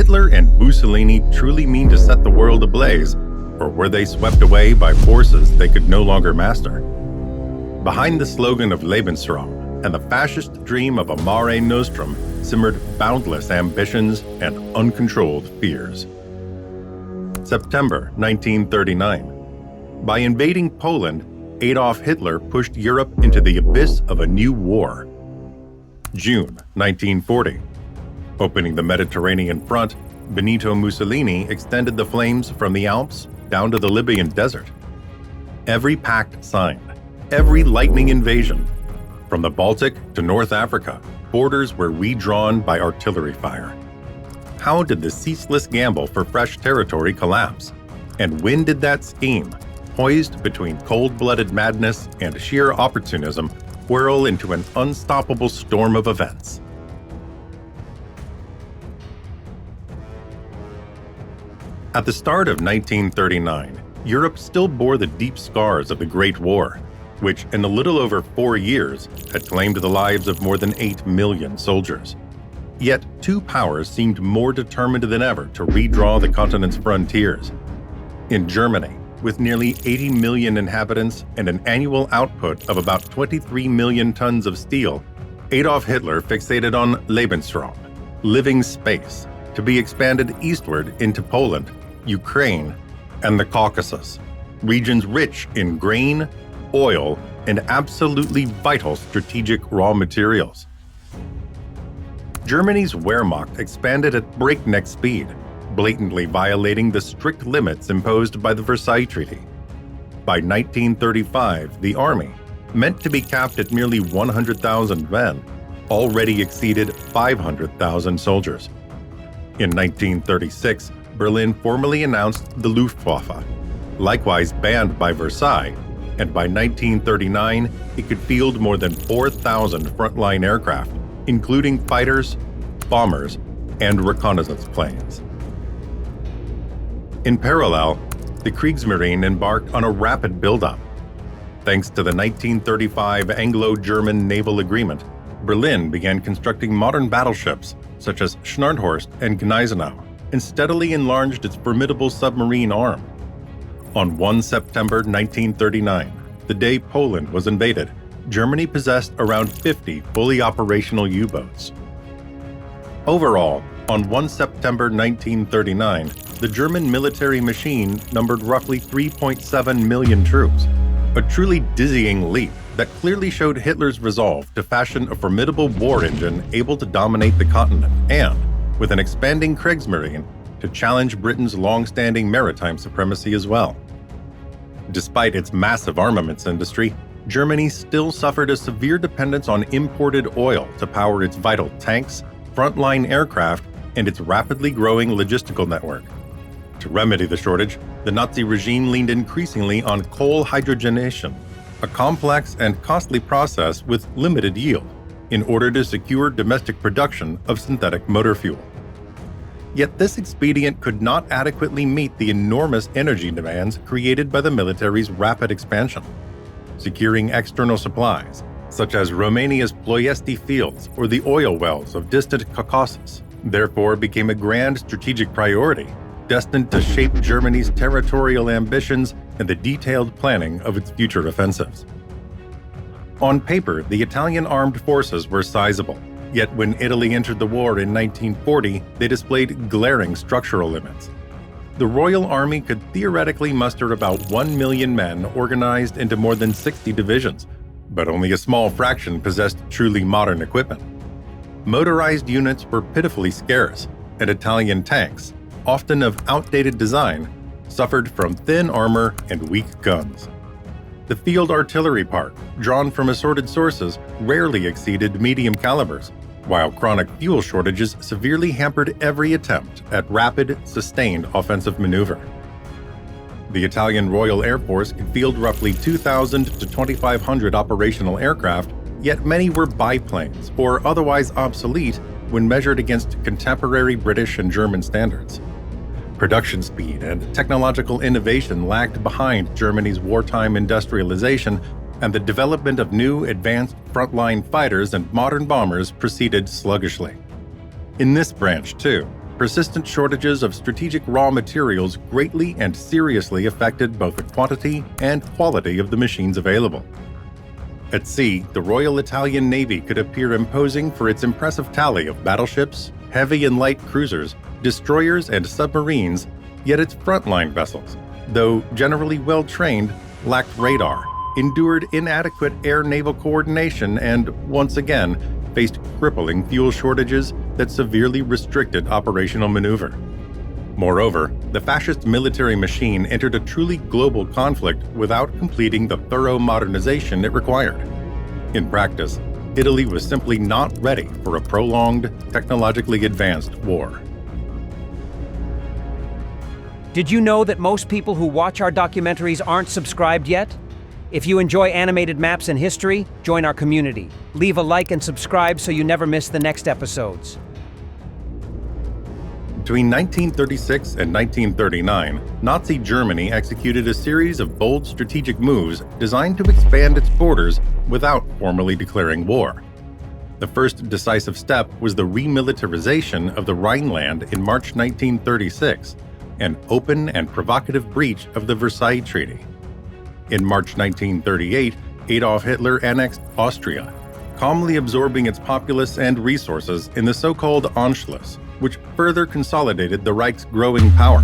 Hitler and Mussolini truly mean to set the world ablaze, or were they swept away by forces they could no longer master? Behind the slogan of Lebensraum and the fascist dream of a Mare Nostrum simmered boundless ambitions and uncontrolled fears. September 1939. By invading Poland, Adolf Hitler pushed Europe into the abyss of a new war. June 1940. Opening the Mediterranean front, Benito Mussolini extended the flames from the Alps down to the Libyan desert. Every pact signed, every lightning invasion, from the Baltic to North Africa, borders were redrawn by artillery fire. How did the ceaseless gamble for fresh territory collapse? And when did that scheme, poised between cold-blooded madness and sheer opportunism, whirl into an unstoppable storm of events? At the start of 1939, Europe still bore the deep scars of the Great War, which in a little over 4 years had claimed the lives of more than 8 million soldiers. Yet two powers seemed more determined than ever to redraw the continent's frontiers. In Germany, with nearly 80 million inhabitants and an annual output of about 23 million tons of steel, Adolf Hitler fixated on Lebensraum, living space, to be expanded eastward into Poland, Ukraine, and the Caucasus, regions rich in grain, oil, and absolutely vital strategic raw materials. Germany's Wehrmacht expanded at breakneck speed, blatantly violating the strict limits imposed by the Versailles Treaty. By 1935, the army, meant to be capped at merely 100,000 men, already exceeded 500,000 soldiers. In 1936, Berlin formally announced the Luftwaffe, likewise banned by Versailles, and by 1939, it could field more than 4,000 frontline aircraft, including fighters, bombers, and reconnaissance planes. In parallel, the Kriegsmarine embarked on a rapid buildup. Thanks to the 1935 Anglo-German Naval Agreement, Berlin began constructing modern battleships such as Scharnhorst and Gneisenau, and steadily enlarged its formidable submarine arm. On 1 September 1939, the day Poland was invaded, Germany possessed around 50 fully operational U-boats. Overall, on 1 September 1939, the German military machine numbered roughly 3.7 million troops, a truly dizzying leap that clearly showed Hitler's resolve to fashion a formidable war engine able to dominate the continent and, with an expanding Kriegsmarine, to challenge Britain's long-standing maritime supremacy as well. Despite its massive armaments industry, Germany still suffered a severe dependence on imported oil to power its vital tanks, frontline aircraft, and its rapidly growing logistical network. To remedy the shortage, the Nazi regime leaned increasingly on coal hydrogenation, a complex and costly process with limited yield, in order to secure domestic production of synthetic motor fuel. Yet this expedient could not adequately meet the enormous energy demands created by the military's rapid expansion. Securing external supplies, such as Romania's Ploiesti fields or the oil wells of distant Caucasus, therefore became a grand strategic priority, destined to shape Germany's territorial ambitions and the detailed planning of its future offensives. On paper, the Italian armed forces were sizable, yet when Italy entered the war in 1940, they displayed glaring structural limits. The Royal Army could theoretically muster about 1 million men organized into more than 60 divisions, but only a small fraction possessed truly modern equipment. Motorized units were pitifully scarce, and Italian tanks, often of outdated design, suffered from thin armor and weak guns. The field artillery part, drawn from assorted sources, rarely exceeded medium calibers, while chronic fuel shortages severely hampered every attempt at rapid, sustained offensive maneuver. The Italian Royal Air Force could field roughly 2,000 to 2,500 operational aircraft, yet many were biplanes or otherwise obsolete when measured against contemporary British and German standards. Production speed and technological innovation lagged behind Germany's wartime industrialization, and the development of new advanced frontline fighters and modern bombers proceeded sluggishly. In this branch, too, persistent shortages of strategic raw materials greatly and seriously affected both the quantity and quality of the machines available. At sea, the Royal Italian Navy could appear imposing for its impressive tally of battleships, heavy and light cruisers, destroyers, and submarines, yet its frontline vessels, though generally well-trained, lacked radar, endured inadequate air-naval coordination, and, once again, faced crippling fuel shortages that severely restricted operational maneuver. Moreover, the fascist military machine entered a truly global conflict without completing the thorough modernization it required. In practice, Italy was simply not ready for a prolonged, technologically advanced war. Did you know that most people who watch our documentaries aren't subscribed yet? If you enjoy animated maps and history, join our community. Leave a like and subscribe so you never miss the next episodes. Between 1936 and 1939, Nazi Germany executed a series of bold strategic moves designed to expand its borders without formally declaring war. The first decisive step was the remilitarization of the Rhineland in March 1936, an open and provocative breach of the Versailles Treaty. In March 1938, Adolf Hitler annexed Austria, calmly absorbing its populace and resources in the so-called Anschluss, which further consolidated the Reich's growing power.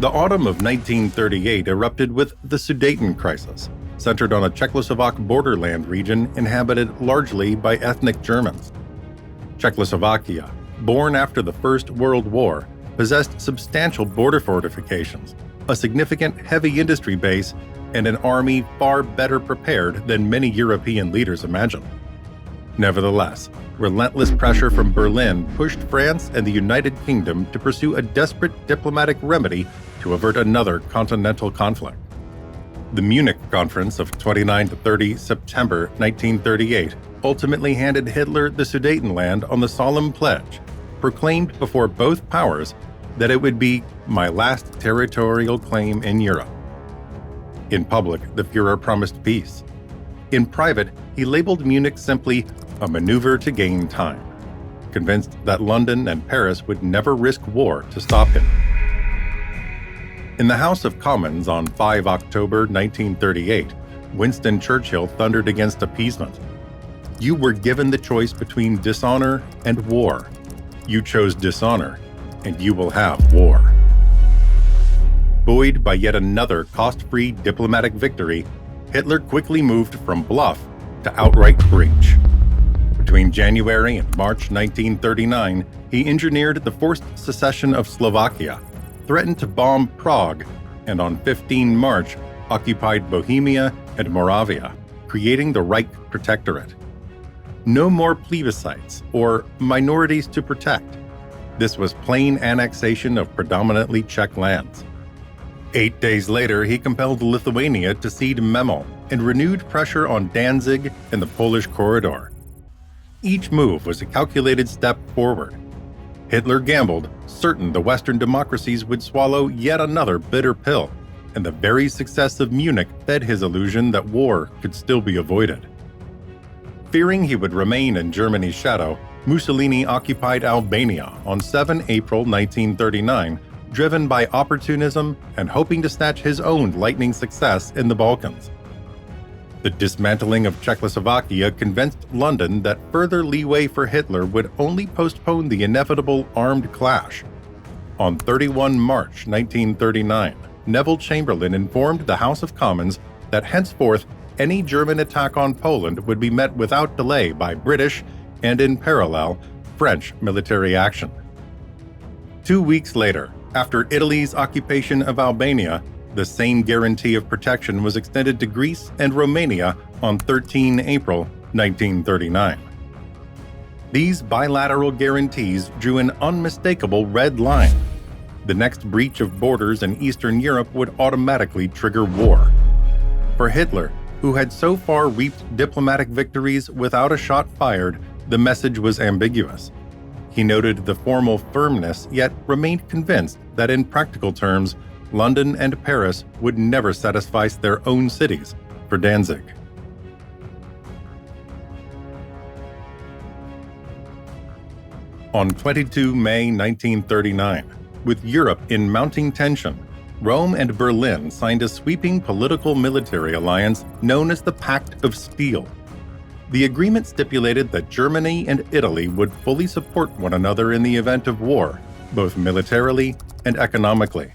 The autumn of 1938 erupted with the Sudeten Crisis, centered on a Czechoslovak borderland region inhabited largely by ethnic Germans. Czechoslovakia, born after the First World War, possessed substantial border fortifications, a significant heavy industry base, and an army far better prepared than many European leaders imagined. Nevertheless, relentless pressure from Berlin pushed France and the United Kingdom to pursue a desperate diplomatic remedy to avert another continental conflict. The Munich Conference of 29 to 30 September 1938 ultimately handed Hitler the Sudetenland on the solemn pledge, proclaimed before both powers, that it would be my last territorial claim in Europe. In public, the Führer promised peace. In private, he labeled Munich simply a maneuver to gain time, convinced that London and Paris would never risk war to stop him. In the House of Commons on 5 October 1938, Winston Churchill thundered against appeasement. You were given the choice between dishonor and war. You chose dishonor, and you will have war. Buoyed by yet another cost-free diplomatic victory, Hitler quickly moved from bluff to outright breach. Between January and March 1939, he engineered the forced secession of Slovakia, threatened to bomb Prague, and on 15 March, occupied Bohemia and Moravia, creating the Reich Protectorate. No more plebiscites or minorities to protect. This was plain annexation of predominantly Czech lands. 8 days later, he compelled Lithuania to cede Memel and renewed pressure on Danzig and the Polish corridor. Each move was a calculated step forward. Hitler gambled, certain the Western democracies would swallow yet another bitter pill, and the very success of Munich fed his illusion that war could still be avoided. Fearing he would remain in Germany's shadow, Mussolini occupied Albania on 7 April 1939, driven by opportunism and hoping to snatch his own lightning success in the Balkans. The dismantling of Czechoslovakia convinced London that further leeway for Hitler would only postpone the inevitable armed clash. On 31 March 1939, Neville Chamberlain informed the House of Commons that henceforth any German attack on Poland would be met without delay by British and, in parallel, French military action. 2 weeks later, after Italy's occupation of Albania, the same guarantee of protection was extended to Greece and Romania on 13 April 1939. These bilateral guarantees drew an unmistakable red line. The next breach of borders in Eastern Europe would automatically trigger war. For Hitler, who had so far reaped diplomatic victories without a shot fired, the message was ambiguous. He noted the formal firmness, yet remained convinced that in practical terms, London and Paris would never satisfice their own cities for Danzig. On 22 May 1939, with Europe in mounting tension, Rome and Berlin signed a sweeping political-military alliance known as the Pact of Steel. The agreement stipulated that Germany and Italy would fully support one another in the event of war, both militarily and economically.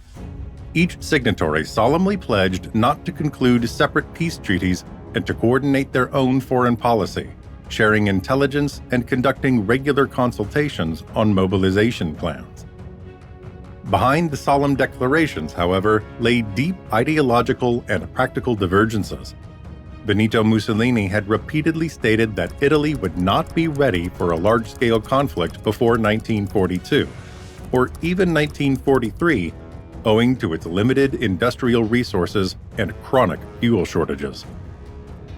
Each signatory solemnly pledged not to conclude separate peace treaties and to coordinate their own foreign policy, sharing intelligence and conducting regular consultations on mobilization plans. Behind the solemn declarations, however, lay deep ideological and practical divergences. Benito Mussolini had repeatedly stated that Italy would not be ready for a large-scale conflict before 1942, or even 1943, owing to its limited industrial resources and chronic fuel shortages.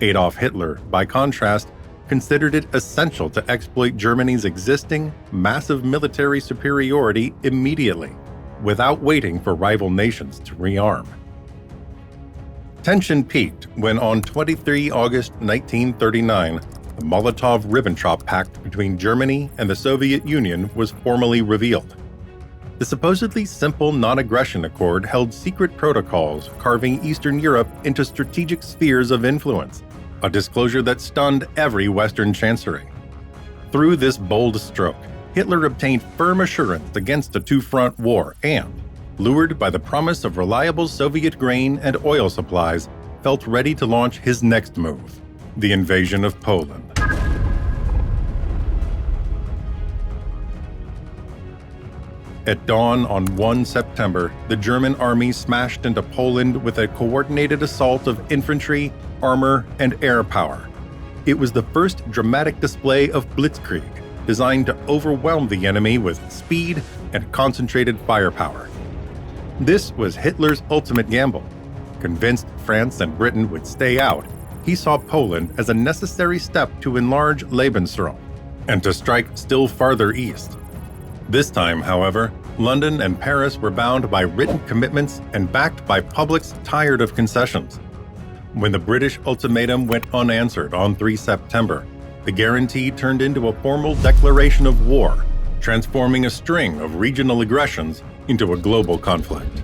Adolf Hitler, by contrast, considered it essential to exploit Germany's existing, massive military superiority immediately, without waiting for rival nations to rearm. Tension peaked when on 23 August 1939, the Molotov-Ribbentrop Pact between Germany and the Soviet Union was formally revealed. The supposedly simple non-aggression accord held secret protocols carving Eastern Europe into strategic spheres of influence, a disclosure that stunned every Western chancery. Through this bold stroke, Hitler obtained firm assurance against a two-front war and, lured by the promise of reliable Soviet grain and oil supplies, felt ready to launch his next move, the invasion of Poland. At dawn on 1 September, the German army smashed into Poland with a coordinated assault of infantry, armor, and air power. It was the first dramatic display of blitzkrieg, designed to overwhelm the enemy with speed and concentrated firepower. This was Hitler's ultimate gamble. Convinced France and Britain would stay out, he saw Poland as a necessary step to enlarge Lebensraum and to strike still farther east. This time, however, London and Paris were bound by written commitments and backed by publics tired of concessions. When the British ultimatum went unanswered on 3 September, the guarantee turned into a formal declaration of war, transforming a string of regional aggressions into a global conflict.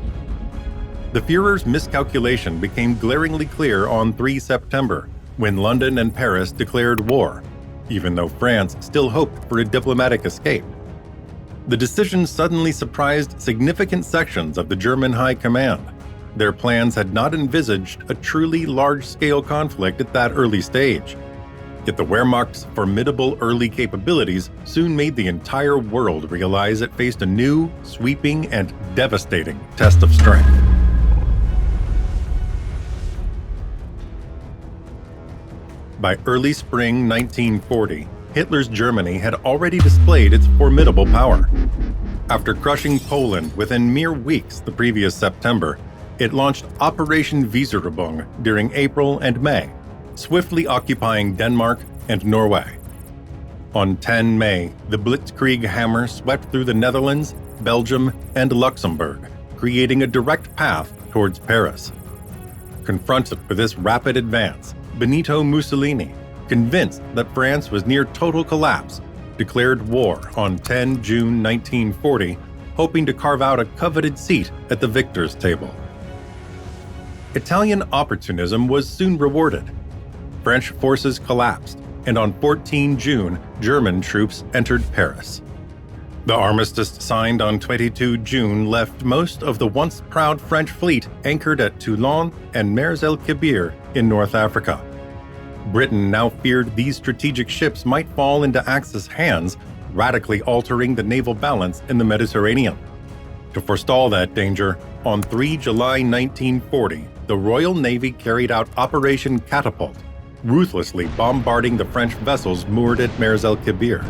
The Führer's miscalculation became glaringly clear on 3 September, when London and Paris declared war, even though France still hoped for a diplomatic escape. The decision suddenly surprised significant sections of the German High Command. Their plans had not envisaged a truly large-scale conflict at that early stage. Yet the Wehrmacht's formidable early capabilities soon made the entire world realize it faced a new, sweeping, and devastating test of strength. By early spring 1940, Hitler's Germany had already displayed its formidable power. After crushing Poland within mere weeks the previous September, it launched Operation Barbarossa during April and May, swiftly occupying Denmark and Norway. On 10 May, the Blitzkrieg hammer swept through the Netherlands, Belgium, and Luxembourg, creating a direct path towards Paris. Confronted with this rapid advance, Benito Mussolini, convinced that France was near total collapse, declared war on 10 June 1940, hoping to carve out a coveted seat at the victors' table. Italian opportunism was soon rewarded. French forces collapsed, and on 14 June, German troops entered Paris. The armistice signed on 22 June left most of the once proud French fleet anchored at Toulon and Mers el-Kebir in North Africa. Britain now feared these strategic ships might fall into Axis hands, radically altering the naval balance in the Mediterranean. To forestall that danger, on 3 July 1940, the Royal Navy carried out Operation Catapult, ruthlessly bombarding the French vessels moored at Mers el-Kebir.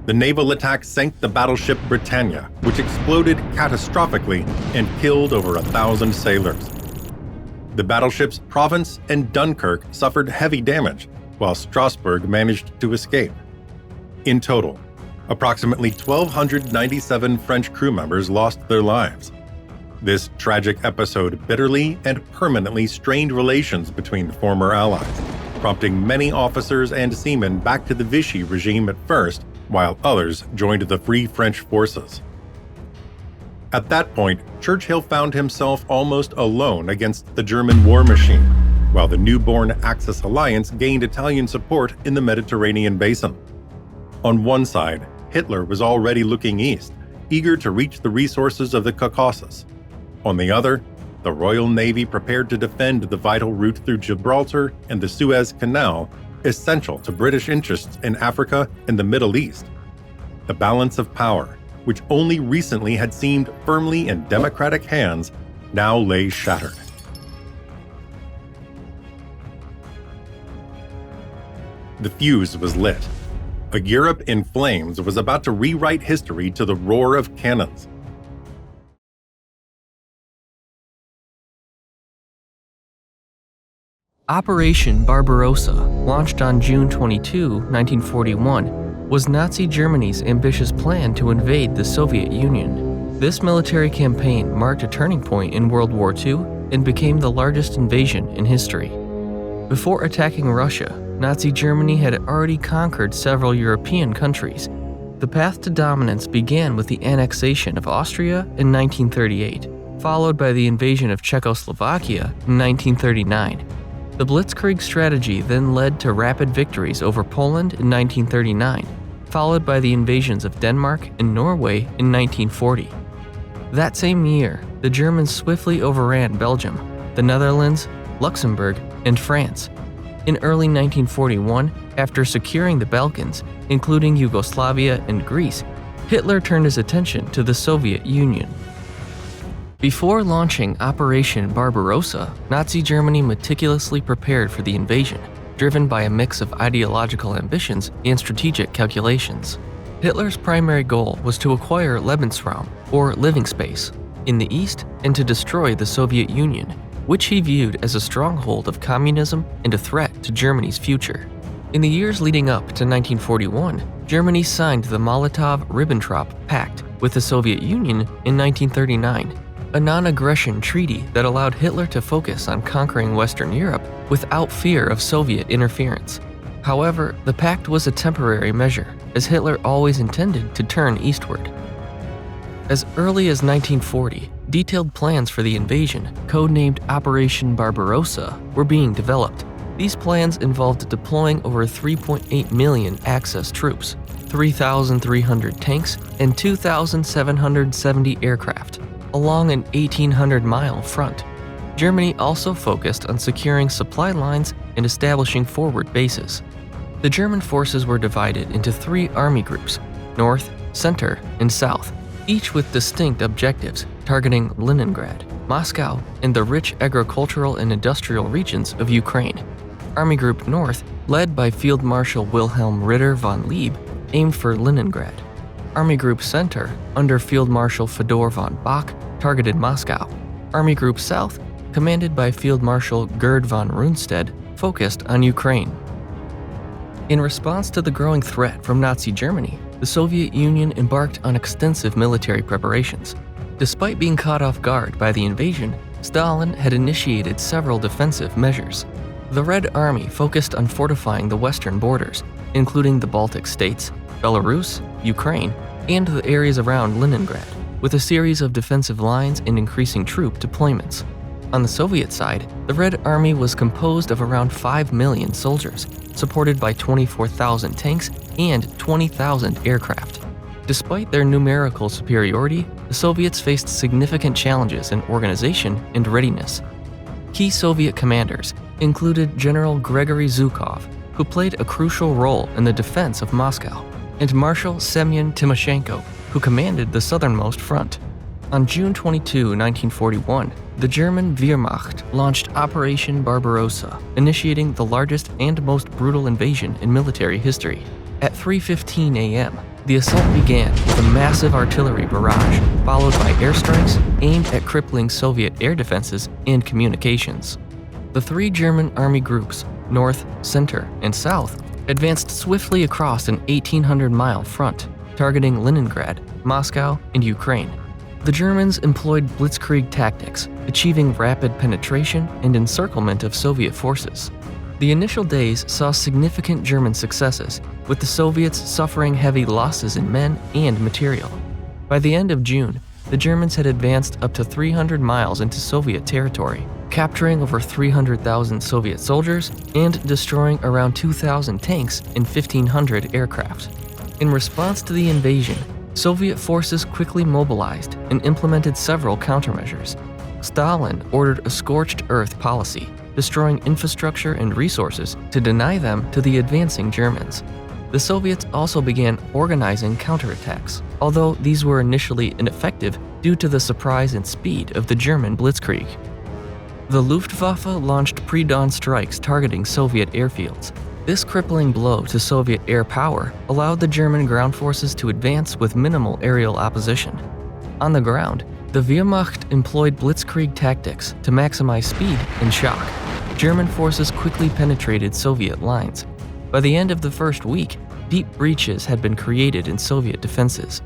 The naval attack sank the battleship Britannia, which exploded catastrophically and killed over 1,000 sailors. The battleships Provence and Dunkirk suffered heavy damage, while Strasbourg managed to escape. In total, approximately 1,297 French crew members lost their lives. This tragic episode bitterly and permanently strained relations between former allies, prompting many officers and seamen back to the Vichy regime at first, while others joined the Free French forces. At that point, Churchill found himself almost alone against the German war machine, while the newborn Axis alliance gained Italian support in the Mediterranean basin. On one side, Hitler was already looking east, eager to reach the resources of the Caucasus. On the other, the Royal Navy prepared to defend the vital route through Gibraltar and the Suez Canal, essential to British interests in Africa and the Middle East. The balance of power, which only recently had seemed firmly in democratic hands, now lay shattered. The fuse was lit. A Europe in flames was about to rewrite history to the roar of cannons. Operation Barbarossa, launched on June 22, 1941, was Nazi Germany's ambitious plan to invade the Soviet Union. This military campaign marked a turning point in World War II and became the largest invasion in history. Before attacking Russia, Nazi Germany had already conquered several European countries. The path to dominance began with the annexation of Austria in 1938, followed by the invasion of Czechoslovakia in 1939. The Blitzkrieg strategy then led to rapid victories over Poland in 1939, followed by the invasions of Denmark and Norway in 1940. That same year, the Germans swiftly overran Belgium, the Netherlands, Luxembourg, and France. In early 1941, after securing the Balkans, including Yugoslavia and Greece, Hitler turned his attention to the Soviet Union. Before launching Operation Barbarossa, Nazi Germany meticulously prepared for the invasion, driven by a mix of ideological ambitions and strategic calculations. Hitler's primary goal was to acquire Lebensraum, or living space, in the east and to destroy the Soviet Union, which he viewed as a stronghold of communism and a threat to Germany's future. In the years leading up to 1941, Germany signed the Molotov-Ribbentrop Pact with the Soviet Union in 1939, a non-aggression treaty that allowed Hitler to focus on conquering Western Europe without fear of Soviet interference. However, the pact was a temporary measure, as Hitler always intended to turn eastward. As early as 1940, detailed plans for the invasion, codenamed Operation Barbarossa, were being developed. These plans involved deploying over 3.8 million Axis troops, 3,300 tanks, and 2,770 aircraft, along an 1,800-mile front. Germany also focused on securing supply lines and establishing forward bases. The German forces were divided into 3 army groups, North, Center, and South, each with distinct objectives targeting Leningrad, Moscow, and the rich agricultural and industrial regions of Ukraine. Army Group North, led by Field Marshal Wilhelm Ritter von Lieb, aimed for Leningrad. Army Group Center, under Field Marshal Fedor von Bock, targeted Moscow. Army Group South, commanded by Field Marshal Gerd von Rundstedt, focused on Ukraine. In response to the growing threat from Nazi Germany, the Soviet Union embarked on extensive military preparations. Despite being caught off guard by the invasion, Stalin had initiated several defensive measures. The Red Army focused on fortifying the western borders, including the Baltic states, Belarus, Ukraine, and the areas around Leningrad, with a series of defensive lines and increasing troop deployments. On the Soviet side, the Red Army was composed of around 5 million soldiers, supported by 24,000 tanks and 20,000 aircraft. Despite their numerical superiority, the Soviets faced significant challenges in organization and readiness. Key Soviet commanders included General Gregory Zhukov, who played a crucial role in the defense of Moscow, and Marshal Semyon Timoshenko, who commanded the southernmost front. On June 22, 1941, the German Wehrmacht launched Operation Barbarossa, initiating the largest and most brutal invasion in military history. At 3:15 a.m., the assault began with a massive artillery barrage, followed by airstrikes aimed at crippling Soviet air defenses and communications. The 3 German army groups, North, Center, and South, advanced swiftly across an 1,800-mile front, targeting Leningrad, Moscow, and Ukraine. The Germans employed blitzkrieg tactics, achieving rapid penetration and encirclement of Soviet forces. The initial days saw significant German successes, with the Soviets suffering heavy losses in men and material. By the end of June, the Germans had advanced up to 300 miles into Soviet territory, capturing over 300,000 Soviet soldiers and destroying around 2,000 tanks and 1,500 aircraft. In response to the invasion, Soviet forces quickly mobilized and implemented several countermeasures. Stalin ordered a scorched earth policy, destroying infrastructure and resources to deny them to the advancing Germans. The Soviets also began organizing counterattacks, although these were initially ineffective due to the surprise and speed of the German blitzkrieg. The Luftwaffe launched pre-dawn strikes targeting Soviet airfields. This crippling blow to Soviet air power allowed the German ground forces to advance with minimal aerial opposition. On the ground, the Wehrmacht employed blitzkrieg tactics to maximize speed and shock. German forces quickly penetrated Soviet lines. By the end of the first week, deep breaches had been created in Soviet defenses.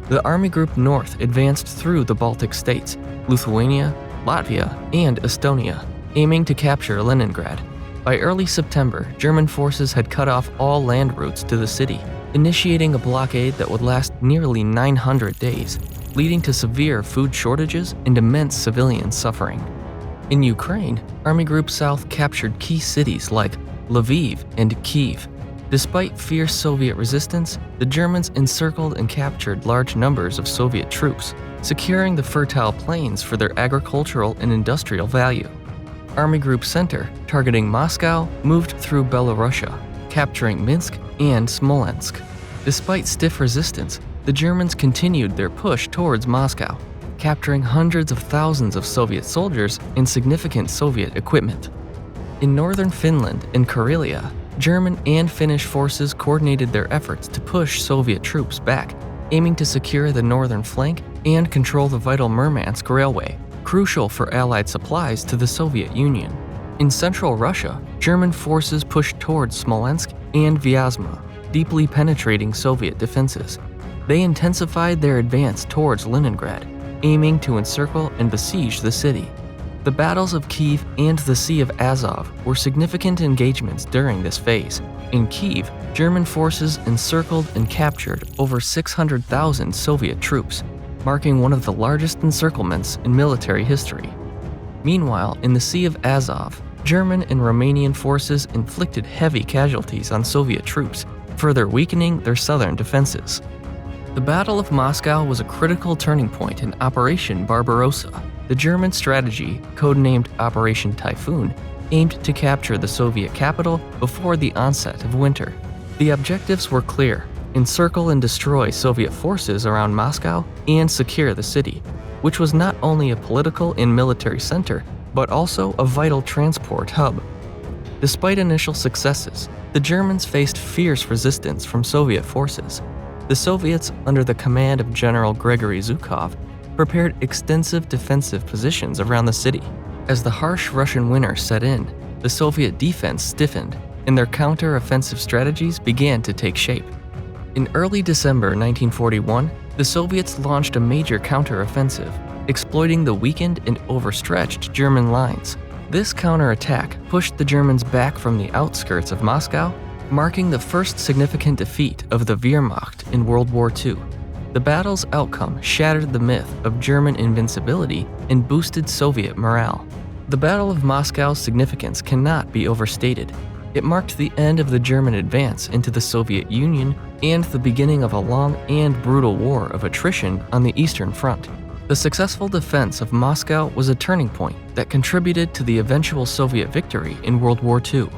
The Army Group North advanced through the Baltic states, Lithuania, Latvia, and Estonia, aiming to capture Leningrad. By early September, German forces had cut off all land routes to the city, initiating a blockade that would last nearly 900 days, leading to severe food shortages and immense civilian suffering. In Ukraine, Army Group South captured key cities like Lviv and Kyiv. Despite fierce Soviet resistance, the Germans encircled and captured large numbers of Soviet troops, securing the fertile plains for their agricultural and industrial value. Army Group Center, targeting Moscow, moved through Belorussia, capturing Minsk and Smolensk. Despite stiff resistance, the Germans continued their push towards Moscow, capturing hundreds of thousands of Soviet soldiers and significant Soviet equipment. In northern Finland and Karelia, German and Finnish forces coordinated their efforts to push Soviet troops back, aiming to secure the northern flank and control the vital Murmansk railway, crucial for Allied supplies to the Soviet Union. In central Russia, German forces pushed towards Smolensk and Vyazma, deeply penetrating Soviet defenses. They intensified their advance towards Leningrad, aiming to encircle and besiege the city. The battles of Kyiv and the Sea of Azov were significant engagements during this phase. In Kyiv, German forces encircled and captured over 600,000 Soviet troops, marking one of the largest encirclements in military history. Meanwhile, in the Sea of Azov, German and Romanian forces inflicted heavy casualties on Soviet troops, further weakening their southern defenses. The Battle of Moscow was a critical turning point in Operation Barbarossa. The German strategy, codenamed Operation Typhoon, aimed to capture the Soviet capital before the onset of winter. The objectives were clear: encircle and destroy Soviet forces around Moscow and secure the city, which was not only a political and military center, but also a vital transport hub. Despite initial successes, the Germans faced fierce resistance from Soviet forces. The Soviets, under the command of General Gregory Zhukov, prepared extensive defensive positions around the city. As the harsh Russian winter set in, the Soviet defense stiffened, and their counter-offensive strategies began to take shape. In early December 1941, the Soviets launched a major counter-offensive, exploiting the weakened and overstretched German lines. This counterattack pushed the Germans back from the outskirts of Moscow, marking the first significant defeat of the Wehrmacht in World War II. The battle's outcome shattered the myth of German invincibility and boosted Soviet morale. The Battle of Moscow's significance cannot be overstated. It marked the end of the German advance into the Soviet Union and the beginning of a long and brutal war of attrition on the Eastern Front. The successful defense of Moscow was a turning point that contributed to the eventual Soviet victory in World War II.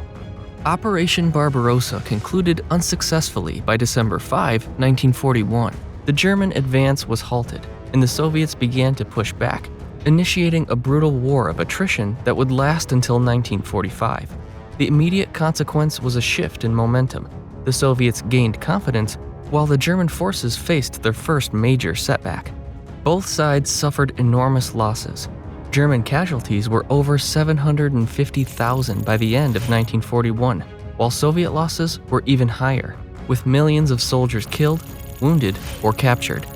Operation Barbarossa concluded unsuccessfully by December 5, 1941. The German advance was halted, and the Soviets began to push back, initiating a brutal war of attrition that would last until 1945. The immediate consequence was a shift in momentum. The Soviets gained confidence, while the German forces faced their first major setback. Both sides suffered enormous losses. German casualties were over 750,000 by the end of 1941, while Soviet losses were even higher, with millions of soldiers killed, wounded, or captured.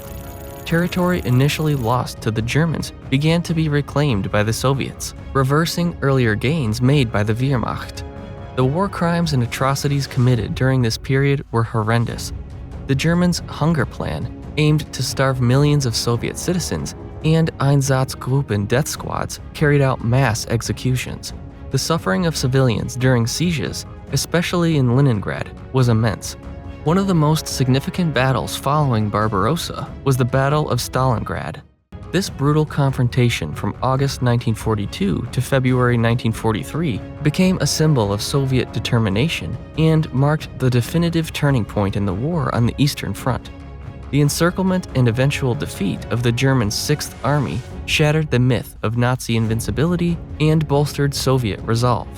Territory initially lost to the Germans began to be reclaimed by the Soviets, reversing earlier gains made by the Wehrmacht. The war crimes and atrocities committed during this period were horrendous. The Germans' hunger plan aimed to starve millions of Soviet citizens, and Einsatzgruppen death squads carried out mass executions. The suffering of civilians during sieges, especially in Leningrad, was immense. One of the most significant battles following Barbarossa was the Battle of Stalingrad. This brutal confrontation from August 1942 to February 1943 became a symbol of Soviet determination and marked the definitive turning point in the war on the Eastern Front. The encirclement and eventual defeat of the German Sixth Army shattered the myth of Nazi invincibility and bolstered Soviet resolve.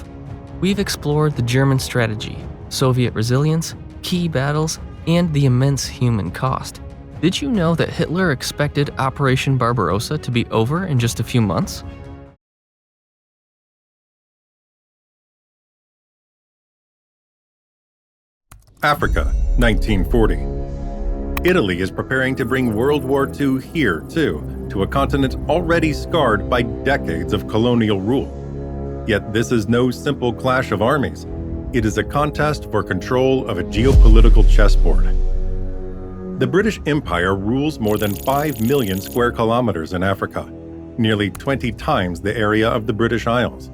We've explored the German strategy, Soviet resilience, key battles, and the immense human cost. Did you know that Hitler expected Operation Barbarossa to be over in just a few months? Africa, 1940. Italy is preparing to bring World War II here, too, to a continent already scarred by decades of colonial rule. Yet this is no simple clash of armies. It is a contest for control of a geopolitical chessboard. The British Empire rules more than 5 million square kilometers in Africa, nearly 20 times the area of the British Isles.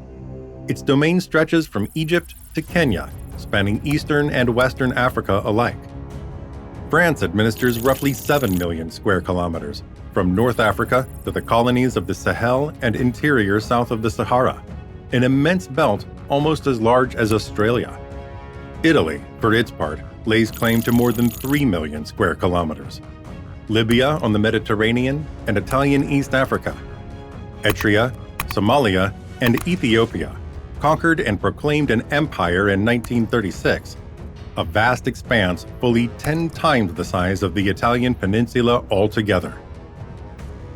Its domain stretches from Egypt to Kenya, spanning Eastern and Western Africa alike. France administers roughly 7 million square kilometers, from North Africa to the colonies of the Sahel and interior south of the Sahara, an immense belt almost as large as Australia. Italy, for its part, lays claim to more than 3 million square kilometers. Libya on the Mediterranean and Italian East Africa. Eritrea, Somalia, and Ethiopia, conquered and proclaimed an empire in 1936, a vast expanse fully 10 times the size of the Italian peninsula altogether.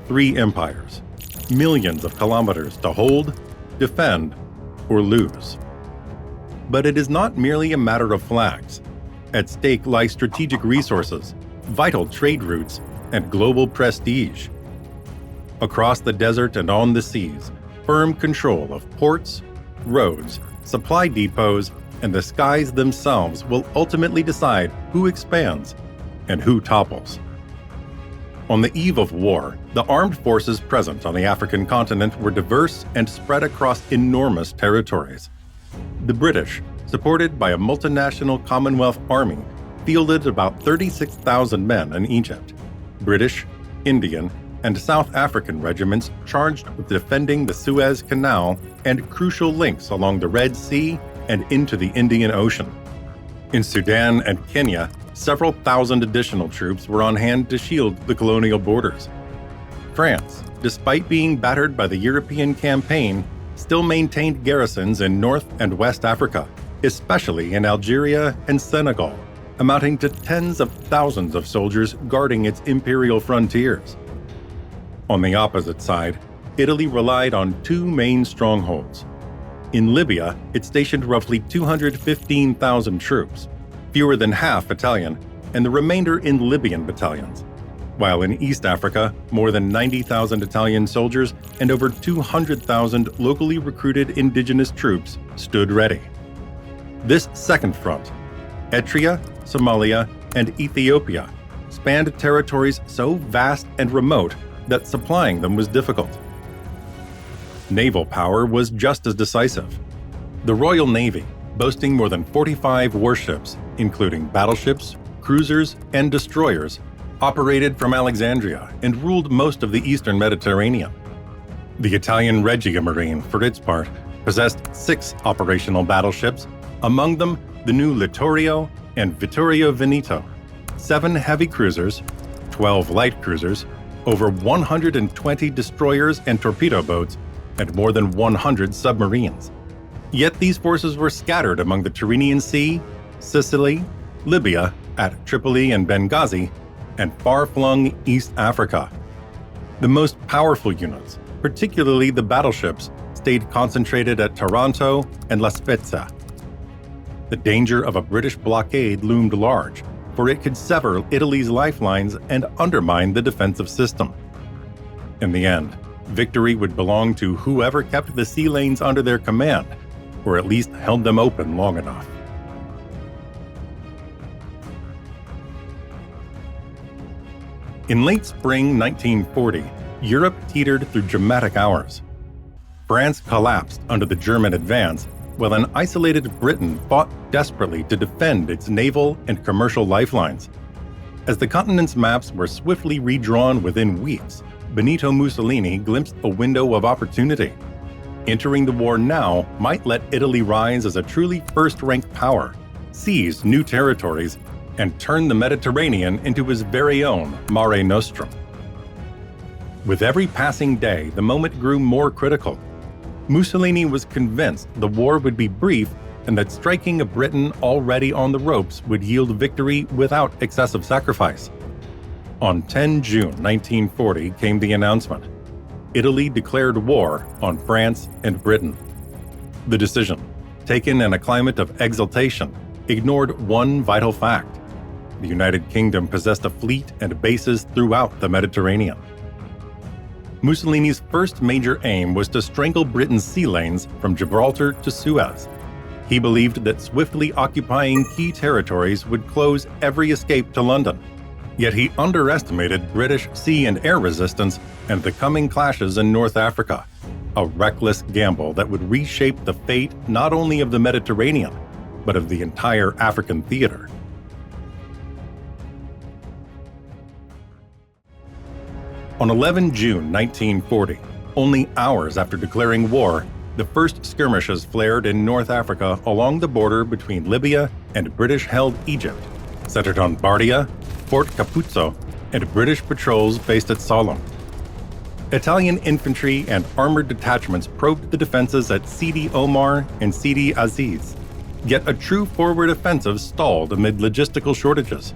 3 empires, millions of kilometers to hold, defend, or lose. But it is not merely a matter of flags. At stake lie strategic resources, vital trade routes, and global prestige. Across the desert and on the seas, firm control of ports, roads, supply depots, and the skies themselves will ultimately decide who expands and who topples. On the eve of war, the armed forces present on the African continent were diverse and spread across enormous territories. The British, supported by a multinational Commonwealth army, fielded about 36,000 men in Egypt. British, Indian, and South African regiments charged with defending the Suez Canal and crucial links along the Red Sea and into the Indian Ocean. In Sudan and Kenya, several thousand additional troops were on hand to shield the colonial borders. France, despite being battered by the European campaign, still maintained garrisons in North and West Africa, especially in Algeria and Senegal, amounting to tens of thousands of soldiers guarding its imperial frontiers. On the opposite side, Italy relied on 2 main strongholds. In Libya, it stationed roughly 215,000 troops, fewer than half Italian, and the remainder in Libyan battalions, while in East Africa, more than 90,000 Italian soldiers and over 200,000 locally recruited indigenous troops stood ready. This second front, Eritrea, Somalia, and Ethiopia, spanned territories so vast and remote that supplying them was difficult. Naval power was just as decisive. The Royal Navy, boasting more than 45 warships, including battleships, cruisers, and destroyers, operated from Alexandria and ruled most of the eastern Mediterranean. The Italian Regia Marine, for its part, possessed 6 operational battleships, among them the new Littorio and Vittorio Veneto, 7 heavy cruisers, 12 light cruisers, over 120 destroyers and torpedo boats, and more than 100 submarines. Yet these forces were scattered among the Tyrrhenian Sea, Sicily, Libya at Tripoli and Benghazi, and far-flung East Africa. The most powerful units, particularly the battleships, stayed concentrated at Taranto and La Spezia. The danger of a British blockade loomed large, for it could sever Italy's lifelines and undermine the defensive system. In the end, victory would belong to whoever kept the sea lanes under their command, or at least held them open long enough. In late spring 1940, Europe teetered through dramatic hours. France collapsed under the German advance, while an isolated Britain fought desperately to defend its naval and commercial lifelines. As the continent's maps were swiftly redrawn within weeks, Benito Mussolini glimpsed a window of opportunity. Entering the war now might let Italy rise as a truly first-rank power, seize new territories, and turn the Mediterranean into his very own Mare Nostrum. With every passing day, the moment grew more critical. Mussolini was convinced the war would be brief and that striking a Britain already on the ropes would yield victory without excessive sacrifice. On 10 June 1940 came the announcement. Italy declared war on France and Britain. The decision, taken in a climate of exultation, ignored one vital fact. The United Kingdom possessed a fleet and bases throughout the Mediterranean. Mussolini's first major aim was to strangle Britain's sea lanes from Gibraltar to Suez. He believed that swiftly occupying key territories would close every escape to London. Yet he underestimated British sea and air resistance and the coming clashes in North Africa, a reckless gamble that would reshape the fate not only of the Mediterranean, but of the entire African theater. On 11 June 1940, only hours after declaring war, the first skirmishes flared in North Africa along the border between Libya and British-held Egypt, centered on Bardia, Fort Capuzzo, and British patrols based at Sollum. Italian infantry and armored detachments probed the defenses at Sidi Omar and Sidi Aziz, yet a true forward offensive stalled amid logistical shortages.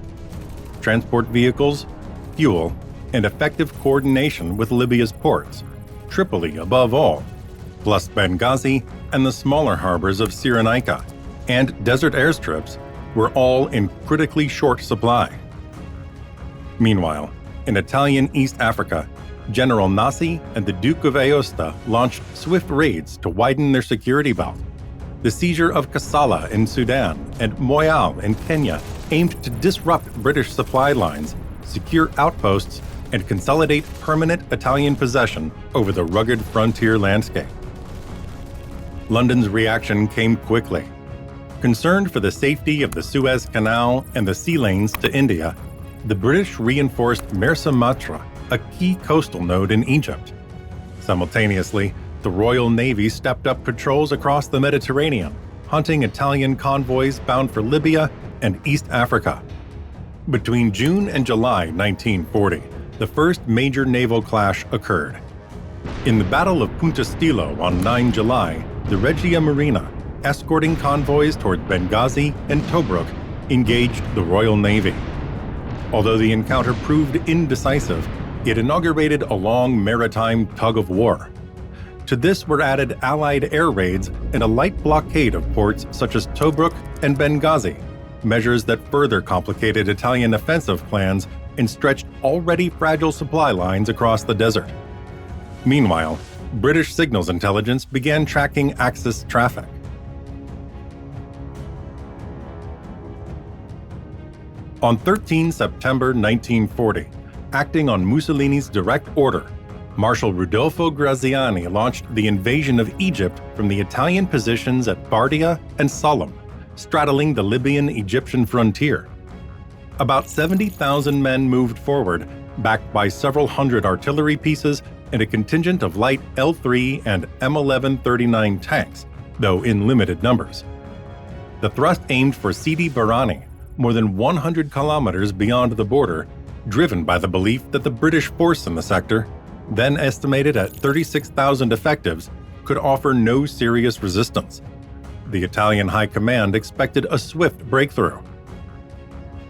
Transport vehicles, fuel, and effective coordination with Libya's ports, Tripoli above all, plus Benghazi and the smaller harbors of Cyrenaica, and desert airstrips were all in critically short supply. Meanwhile, in Italian East Africa, General Nassi and the Duke of Aosta launched swift raids to widen their security belt. The seizure of Kassala in Sudan and Moyal in Kenya aimed to disrupt British supply lines, secure outposts, and consolidate permanent Italian possession over the rugged frontier landscape. London's reaction came quickly. Concerned for the safety of the Suez Canal and the sea lanes to India, the British reinforced Mersa Matruh, a key coastal node in Egypt. Simultaneously, the Royal Navy stepped up patrols across the Mediterranean, hunting Italian convoys bound for Libya and East Africa. Between June and July 1940, the first major naval clash occurred. In the Battle of Punta Stilo on 9 July, the Regia Marina, escorting convoys toward Benghazi and Tobruk, engaged the Royal Navy. Although the encounter proved indecisive, it inaugurated a long maritime tug-of-war. To this were added Allied air raids and a light blockade of ports such as Tobruk and Benghazi, measures that further complicated Italian offensive plans and stretched already fragile supply lines across the desert. Meanwhile, British signals intelligence began tracking Axis traffic. On 13 September 1940, acting on Mussolini's direct order, Marshal Rudolfo Graziani launched the invasion of Egypt from the Italian positions at Bardia and Sollum, straddling the Libyan-Egyptian frontier. About 70,000 men moved forward, backed by several hundred artillery pieces and a contingent of light L-3 and M1139 tanks, though in limited numbers. The thrust aimed for Sidi Barrani, more than 100 kilometers beyond the border, driven by the belief that the British force in the sector, then estimated at 36,000 effectives, could offer no serious resistance. The Italian High Command expected a swift breakthrough.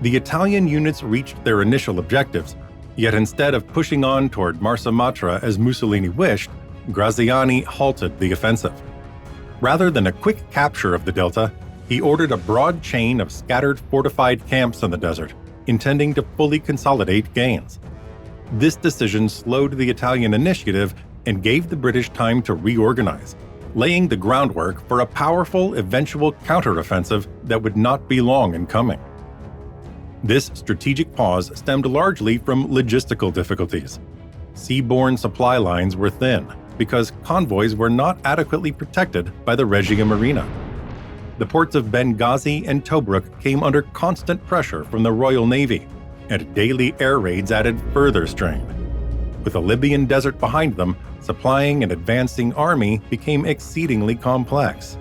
The Italian units reached their initial objectives, yet instead of pushing on toward Marsa Matruh as Mussolini wished, Graziani halted the offensive. Rather than a quick capture of the delta, he ordered a broad chain of scattered fortified camps in the desert, intending to fully consolidate gains. This decision slowed the Italian initiative and gave the British time to reorganize. laying the groundwork for a powerful eventual counteroffensive that would not be long in coming. This strategic pause stemmed largely from logistical difficulties. Seaborne supply lines were thin because convoys were not adequately protected by the Regia Marina. The ports of Benghazi and Tobruk came under constant pressure from the Royal Navy, and daily air raids added further strain. With the Libyan desert behind them, supplying an advancing army became exceedingly complex.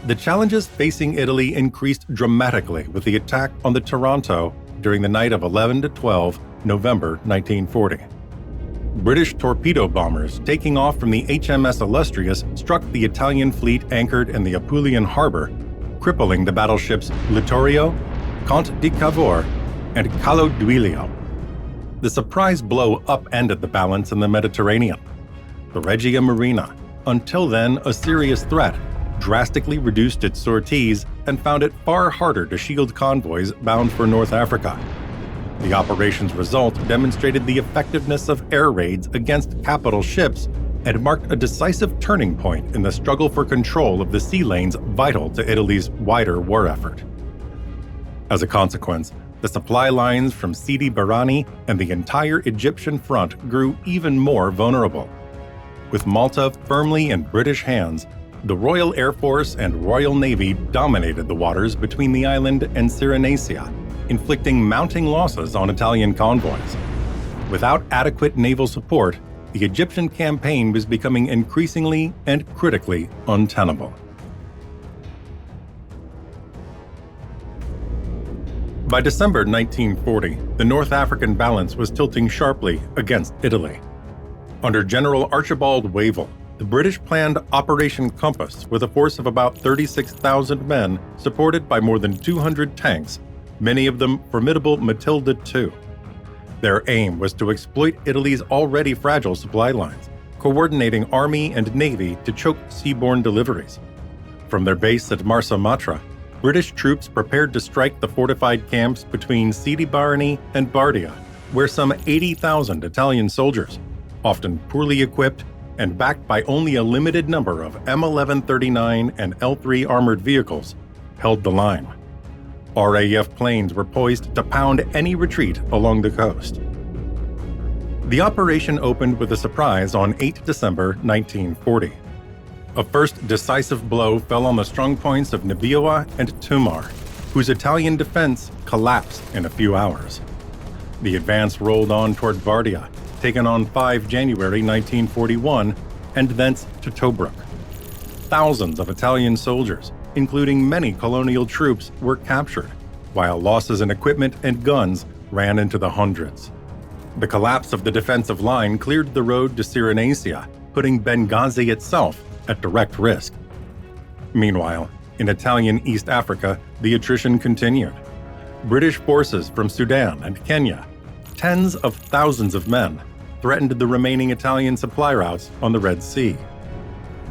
The challenges facing Italy increased dramatically with the attack on the Taranto during the night of 11–12 November 1940. British torpedo bombers taking off from the HMS Illustrious struck the Italian fleet anchored in the Apulian harbor, crippling the battleships Littorio, Conte di Cavour, and Calo Duilio. The surprise blow upended the balance in the Mediterranean. The Regia Marina, until then a serious threat, drastically reduced its sorties and found it far harder to shield convoys bound for North Africa. The operation's result demonstrated the effectiveness of air raids against capital ships and marked a decisive turning point in the struggle for control of the sea lanes vital to Italy's wider war effort. As a consequence, the supply lines from Sidi Barrani and the entire Egyptian front grew even more vulnerable. With Malta firmly in British hands, the Royal Air Force and Royal Navy dominated the waters between the island and Cyrenaica, inflicting mounting losses on Italian convoys. Without adequate naval support, the Egyptian campaign was becoming increasingly and critically untenable. By December 1940, the North African balance was tilting sharply against Italy. Under General Archibald Wavell, the British planned Operation Compass with a force of about 36,000 men supported by more than 200 tanks, many of them formidable Matilda II. Their aim was to exploit Italy's already fragile supply lines, coordinating army and navy to choke seaborne deliveries. From their base at Marsa Matra, British troops prepared to strike the fortified camps between Sidi Barrani and Bardia, where some 80,000 Italian soldiers, often poorly equipped and backed by only a limited number of M1139 and L3 armored vehicles, held the line. RAF planes were poised to pound any retreat along the coast. The operation opened with a surprise on 8 December 1940. A first decisive blow fell on the strongpoints of Nibioa and Tumar, whose Italian defense collapsed in a few hours. The advance rolled on toward Bardia, taken on 5 January 1941, and thence to Tobruk. Thousands of Italian soldiers, including many colonial troops, were captured, while losses in equipment and guns ran into the hundreds. The collapse of the defensive line cleared the road to Cyrenaica, putting Benghazi itself at direct risk. Meanwhile, in Italian East Africa, the attrition continued. British forces from Sudan and Kenya, tens of thousands of men, threatened the remaining Italian supply routes on the Red Sea.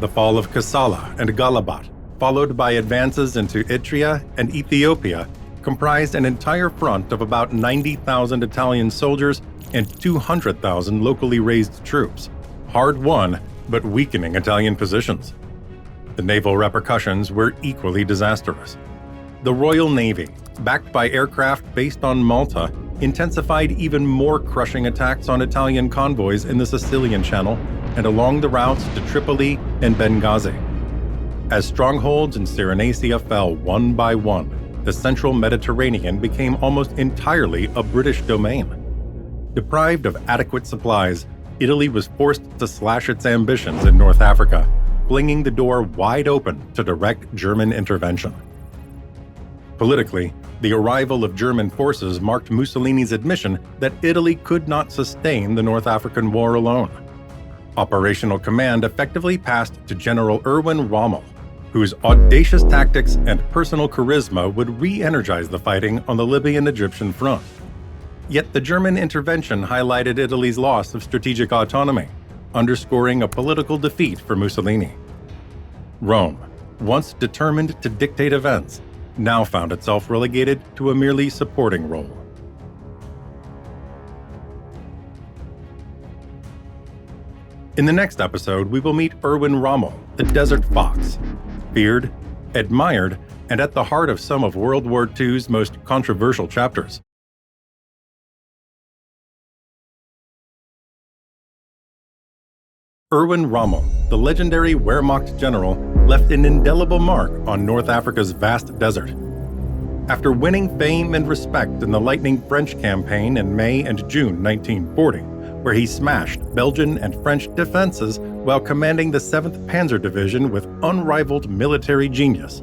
The fall of Kassala and Galabat, followed by advances into Eritrea and Ethiopia, comprised an entire front of about 90,000 Italian soldiers and 200,000 locally raised troops, hard-won but weakening Italian positions. The naval repercussions were equally disastrous. The Royal Navy, backed by aircraft based on Malta, intensified even more crushing attacks on Italian convoys in the Sicilian Channel and along the routes to Tripoli and Benghazi. As strongholds in Cyrenaica fell one by one, the central Mediterranean became almost entirely a British domain. Deprived of adequate supplies, Italy was forced to slash its ambitions in North Africa, flinging the door wide open to direct German intervention. Politically, the arrival of German forces marked Mussolini's admission that Italy could not sustain the North African War alone. Operational command effectively passed to General Erwin Rommel, whose audacious tactics and personal charisma would re-energize the fighting on the Libyan-Egyptian front. Yet the German intervention highlighted Italy's loss of strategic autonomy, underscoring a political defeat for Mussolini. Rome, once determined to dictate events, now found itself relegated to a merely supporting role. In the next episode, we will meet Erwin Rommel, the Desert Fox. Feared, admired, and at the heart of some of World War II's most controversial chapters. Erwin Rommel, the legendary Wehrmacht general, left an indelible mark on North Africa's vast desert. After winning fame and respect in the lightning French campaign in May and June 1940, where he smashed Belgian and French defenses while commanding the 7th Panzer Division with unrivaled military genius.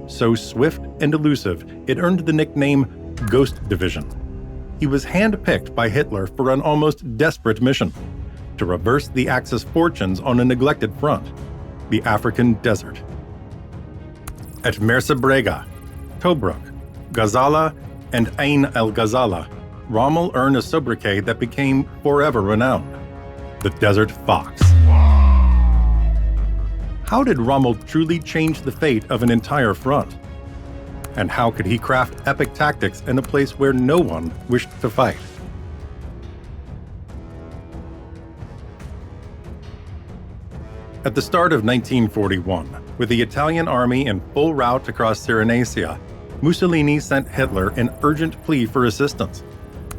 So swift and elusive, it earned the nickname Ghost Division. He was handpicked by Hitler for an almost desperate mission: to reverse the Axis fortunes on a neglected front, the African desert. At Mersa Tobruk, Gazala, and Ain el-Ghazala, Rommel earned a sobriquet that became forever renowned: the Desert Fox. How did Rommel truly change the fate of an entire front? And how could he craft epic tactics in a place where no one wished to fight? At the start of 1941, with the Italian army in full route across Cyrenaica, Mussolini sent Hitler an urgent plea for assistance.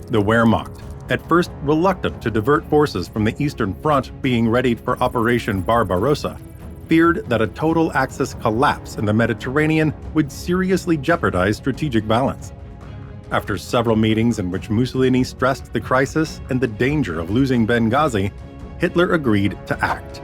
The Wehrmacht, at first reluctant to divert forces from the Eastern Front being readied for Operation Barbarossa, feared that a total Axis collapse in the Mediterranean would seriously jeopardize strategic balance. After several meetings in which Mussolini stressed the crisis and the danger of losing Benghazi, Hitler agreed to act.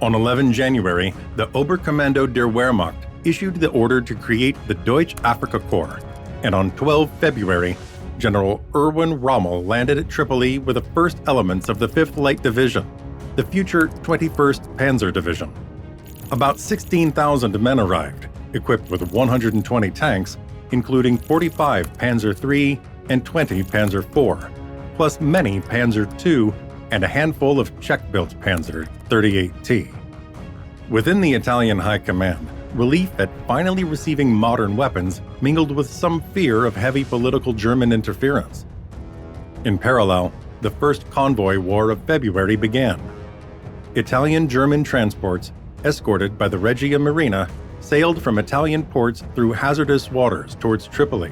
On 11 January, the Oberkommando der Wehrmacht issued the order to create the Deutsche Afrika Korps, and on 12 February, General Erwin Rommel landed at Tripoli with the first elements of the 5th Light Division, the future 21st Panzer Division. About 16,000 men arrived, equipped with 120 tanks, including 45 Panzer III and 20 Panzer IV, plus many Panzer II and a handful of Czech-built Panzer 38T. Within the Italian High Command, relief at finally receiving modern weapons mingled with some fear of heavy political German interference. In parallel, the First Convoy War of February began. Italian-German transports, escorted by the Regia Marina, sailed from Italian ports through hazardous waters towards Tripoli,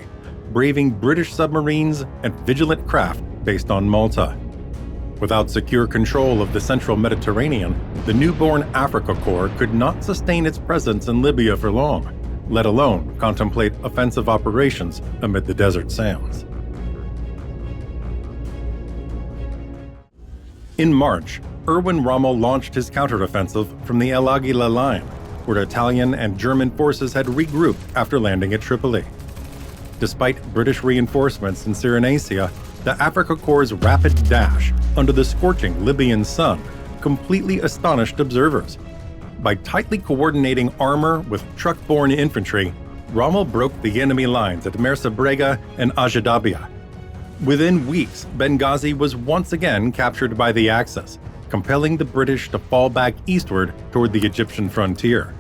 braving British submarines and vigilant craft based on Malta. Without secure control of the central Mediterranean, the newborn Afrika Korps could not sustain its presence in Libya for long, let alone contemplate offensive operations amid the desert sands. In March, Erwin Rommel launched his counteroffensive from the El Águila line, where Italian and German forces had regrouped after landing at Tripoli. Despite British reinforcements in Cyrenaica, the Afrika Korps' rapid dash under the scorching Libyan sun completely astonished observers. By tightly coordinating armor with truck-borne infantry, Rommel broke the enemy lines at Mersa and Ajdabiya. Within weeks, Benghazi was once again captured by the Axis, compelling the British to fall back eastward toward the Egyptian frontier.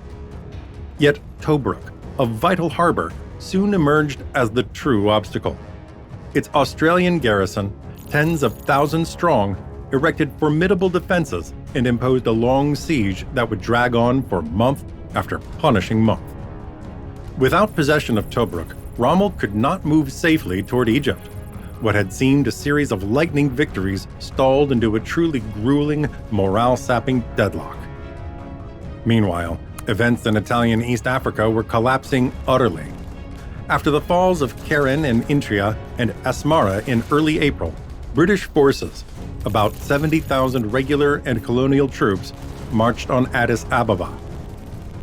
Yet Tobruk, a vital harbor, soon emerged as the true obstacle. Its Australian garrison, tens of thousands strong, erected formidable defenses and imposed a long siege that would drag on for month after punishing month. Without possession of Tobruk, Rommel could not move safely toward Egypt. What had seemed a series of lightning victories stalled into a truly grueling, morale-sapping deadlock. Meanwhile, events in Italian East Africa were collapsing utterly. After the falls of Keren in Intria and Asmara in early April, British forces, about 70,000 regular and colonial troops, marched on Addis Ababa.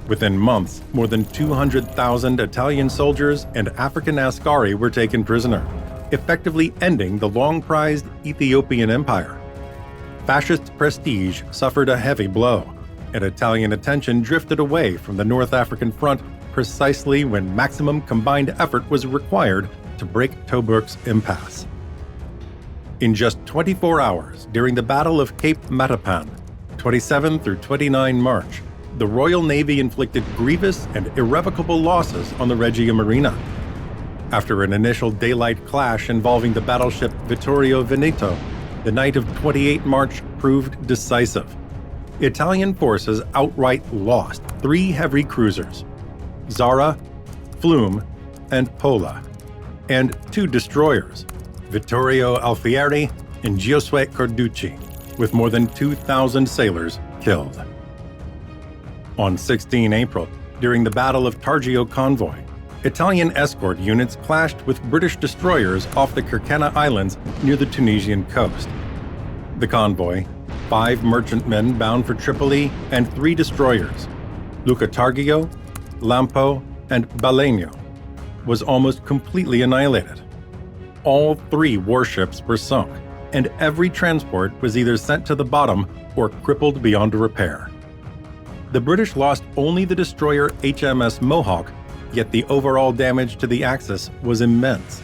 Within months, more than 200,000 Italian soldiers and African Askari were taken prisoner, effectively ending the long-prized Ethiopian Empire. Fascist prestige suffered a heavy blow, and Italian attention drifted away from the North African front precisely when maximum combined effort was required to break Tobruk's impasse. In just 24 hours during the Battle of Cape Matapan, 27 through 29 March, the Royal Navy inflicted grievous and irrevocable losses on the Regia Marina. After an initial daylight clash involving the battleship Vittorio Veneto, the night of 28 March proved decisive. Italian forces outright lost 3 heavy cruisers, Zara, Flume, and Pola, and 2 destroyers, Vittorio Alfieri and Giosuè Carducci, with more than 2,000 sailors killed. On 16 April, during the Battle of Targio Convoy, Italian escort units clashed with British destroyers off the Kerkena Islands near the Tunisian coast. The convoy, 5 merchantmen bound for Tripoli and 3 destroyers, Luca Targio, Lampo, and Balegno, was almost completely annihilated. All 3 warships were sunk, and every transport was either sent to the bottom or crippled beyond repair. The British lost only the destroyer HMS Mohawk, yet the overall damage to the Axis was immense.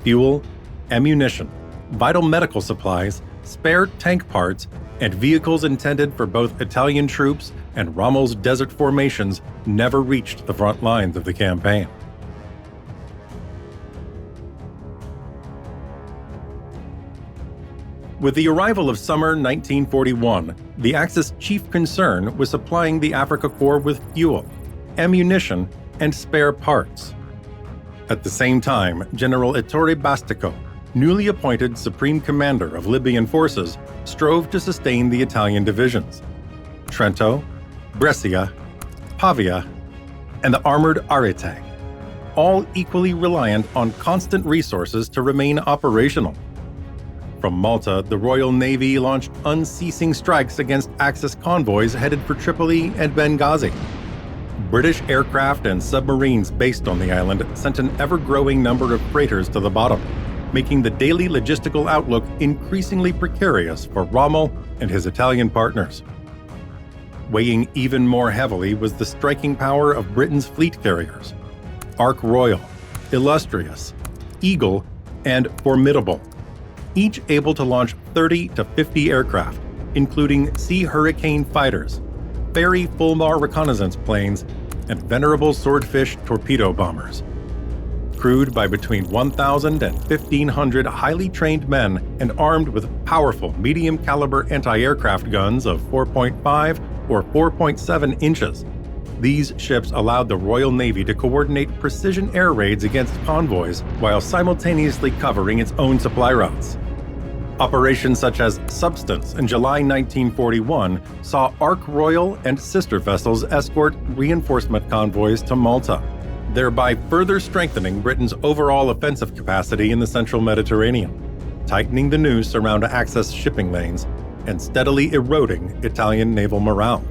Fuel, ammunition, vital medical supplies, spare tank parts, and vehicles intended for both Italian troops and Rommel's desert formations never reached the front lines of the campaign. With the arrival of summer 1941, the Axis' chief concern was supplying the Afrika Korps with fuel, ammunition, and spare parts. At the same time, General Ettore Bastico, newly appointed Supreme Commander of Libyan forces, strove to sustain the Italian divisions, Trento, Brescia, Pavia, and the armored Arete, all equally reliant on constant resources to remain operational. From Malta, the Royal Navy launched unceasing strikes against Axis convoys headed for Tripoli and Benghazi. British aircraft and submarines based on the island sent an ever-growing number of freighters to the bottom, making the daily logistical outlook increasingly precarious for Rommel and his Italian partners. Weighing even more heavily was the striking power of Britain's fleet carriers, Ark Royal, Illustrious, Eagle, and Formidable, each able to launch 30 to 50 aircraft, including Sea Hurricane fighters, Fairey Fulmar reconnaissance planes, and venerable Swordfish torpedo bombers. Crewed by between 1,000 and 1,500 highly trained men and armed with powerful medium-caliber anti-aircraft guns of 4.5 or 4.7 inches, these ships allowed the Royal Navy to coordinate precision air raids against convoys while simultaneously covering its own supply routes. Operations such as Substance in July 1941 saw Ark Royal and sister vessels escort reinforcement convoys to Malta, thereby further strengthening Britain's overall offensive capacity in the central Mediterranean, tightening the noose around Axis shipping lanes and steadily eroding Italian naval morale.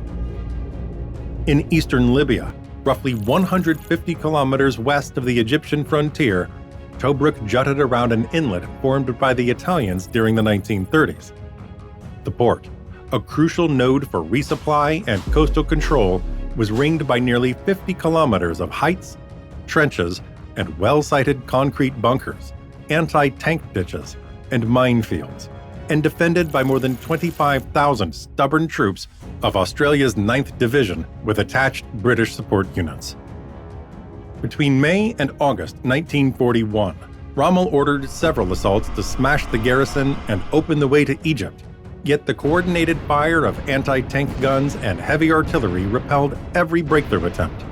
In eastern Libya, roughly 150 kilometers west of the Egyptian frontier, Tobruk jutted around an inlet formed by the Italians during the 1930s. The port, a crucial node for resupply and coastal control, was ringed by nearly 50 kilometers of heights, trenches, and well-sited concrete bunkers, anti-tank ditches, and minefields, and defended by more than 25,000 stubborn troops of Australia's 9th Division with attached British support units. Between May and August 1941, Rommel ordered several assaults to smash the garrison and open the way to Egypt, yet the coordinated fire of anti-tank guns and heavy artillery repelled every breakthrough attempt.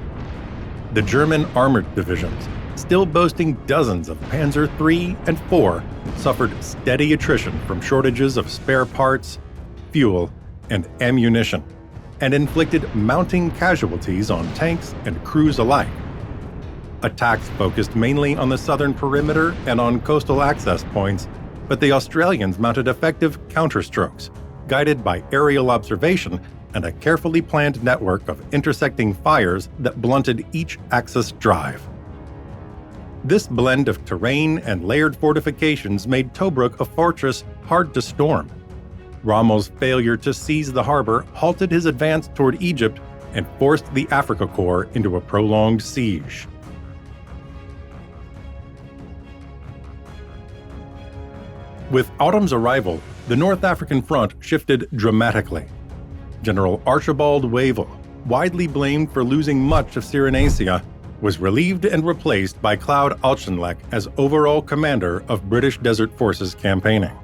The German armored divisions, still boasting dozens of Panzer III and IV, suffered steady attrition from shortages of spare parts, fuel, and ammunition, and inflicted mounting casualties on tanks and crews alike. Attacks focused mainly on the southern perimeter and on coastal access points, but the Australians mounted effective counterstrokes, guided by aerial observation and a carefully planned network of intersecting fires that blunted each Axis drive. This blend of terrain and layered fortifications made Tobruk a fortress hard to storm. Rommel's failure to seize the harbor halted his advance toward Egypt and forced the Afrika Korps into a prolonged siege. With autumn's arrival, the North African front shifted dramatically. General Archibald Wavell, widely blamed for losing much of Cyrenaica, was relieved and replaced by Claude Auchinleck as overall commander of British Desert Forces campaigning.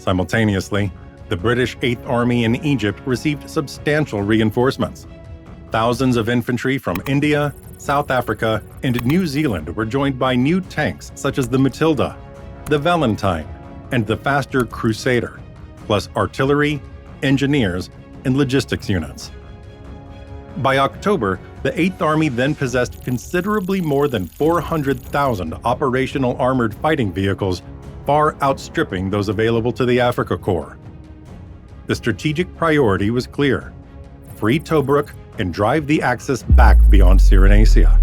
Simultaneously, the British Eighth Army in Egypt received substantial reinforcements. Thousands of infantry from India, South Africa, and New Zealand were joined by new tanks such as the Matilda, the Valentine, and the faster Crusader, plus artillery, engineers, and logistics units. By October, the Eighth Army then possessed considerably more than 400,000 operational armored fighting vehicles, far outstripping those available to the Afrika Korps. The strategic priority was clear: free Tobruk and drive the Axis back beyond Cyrenaica.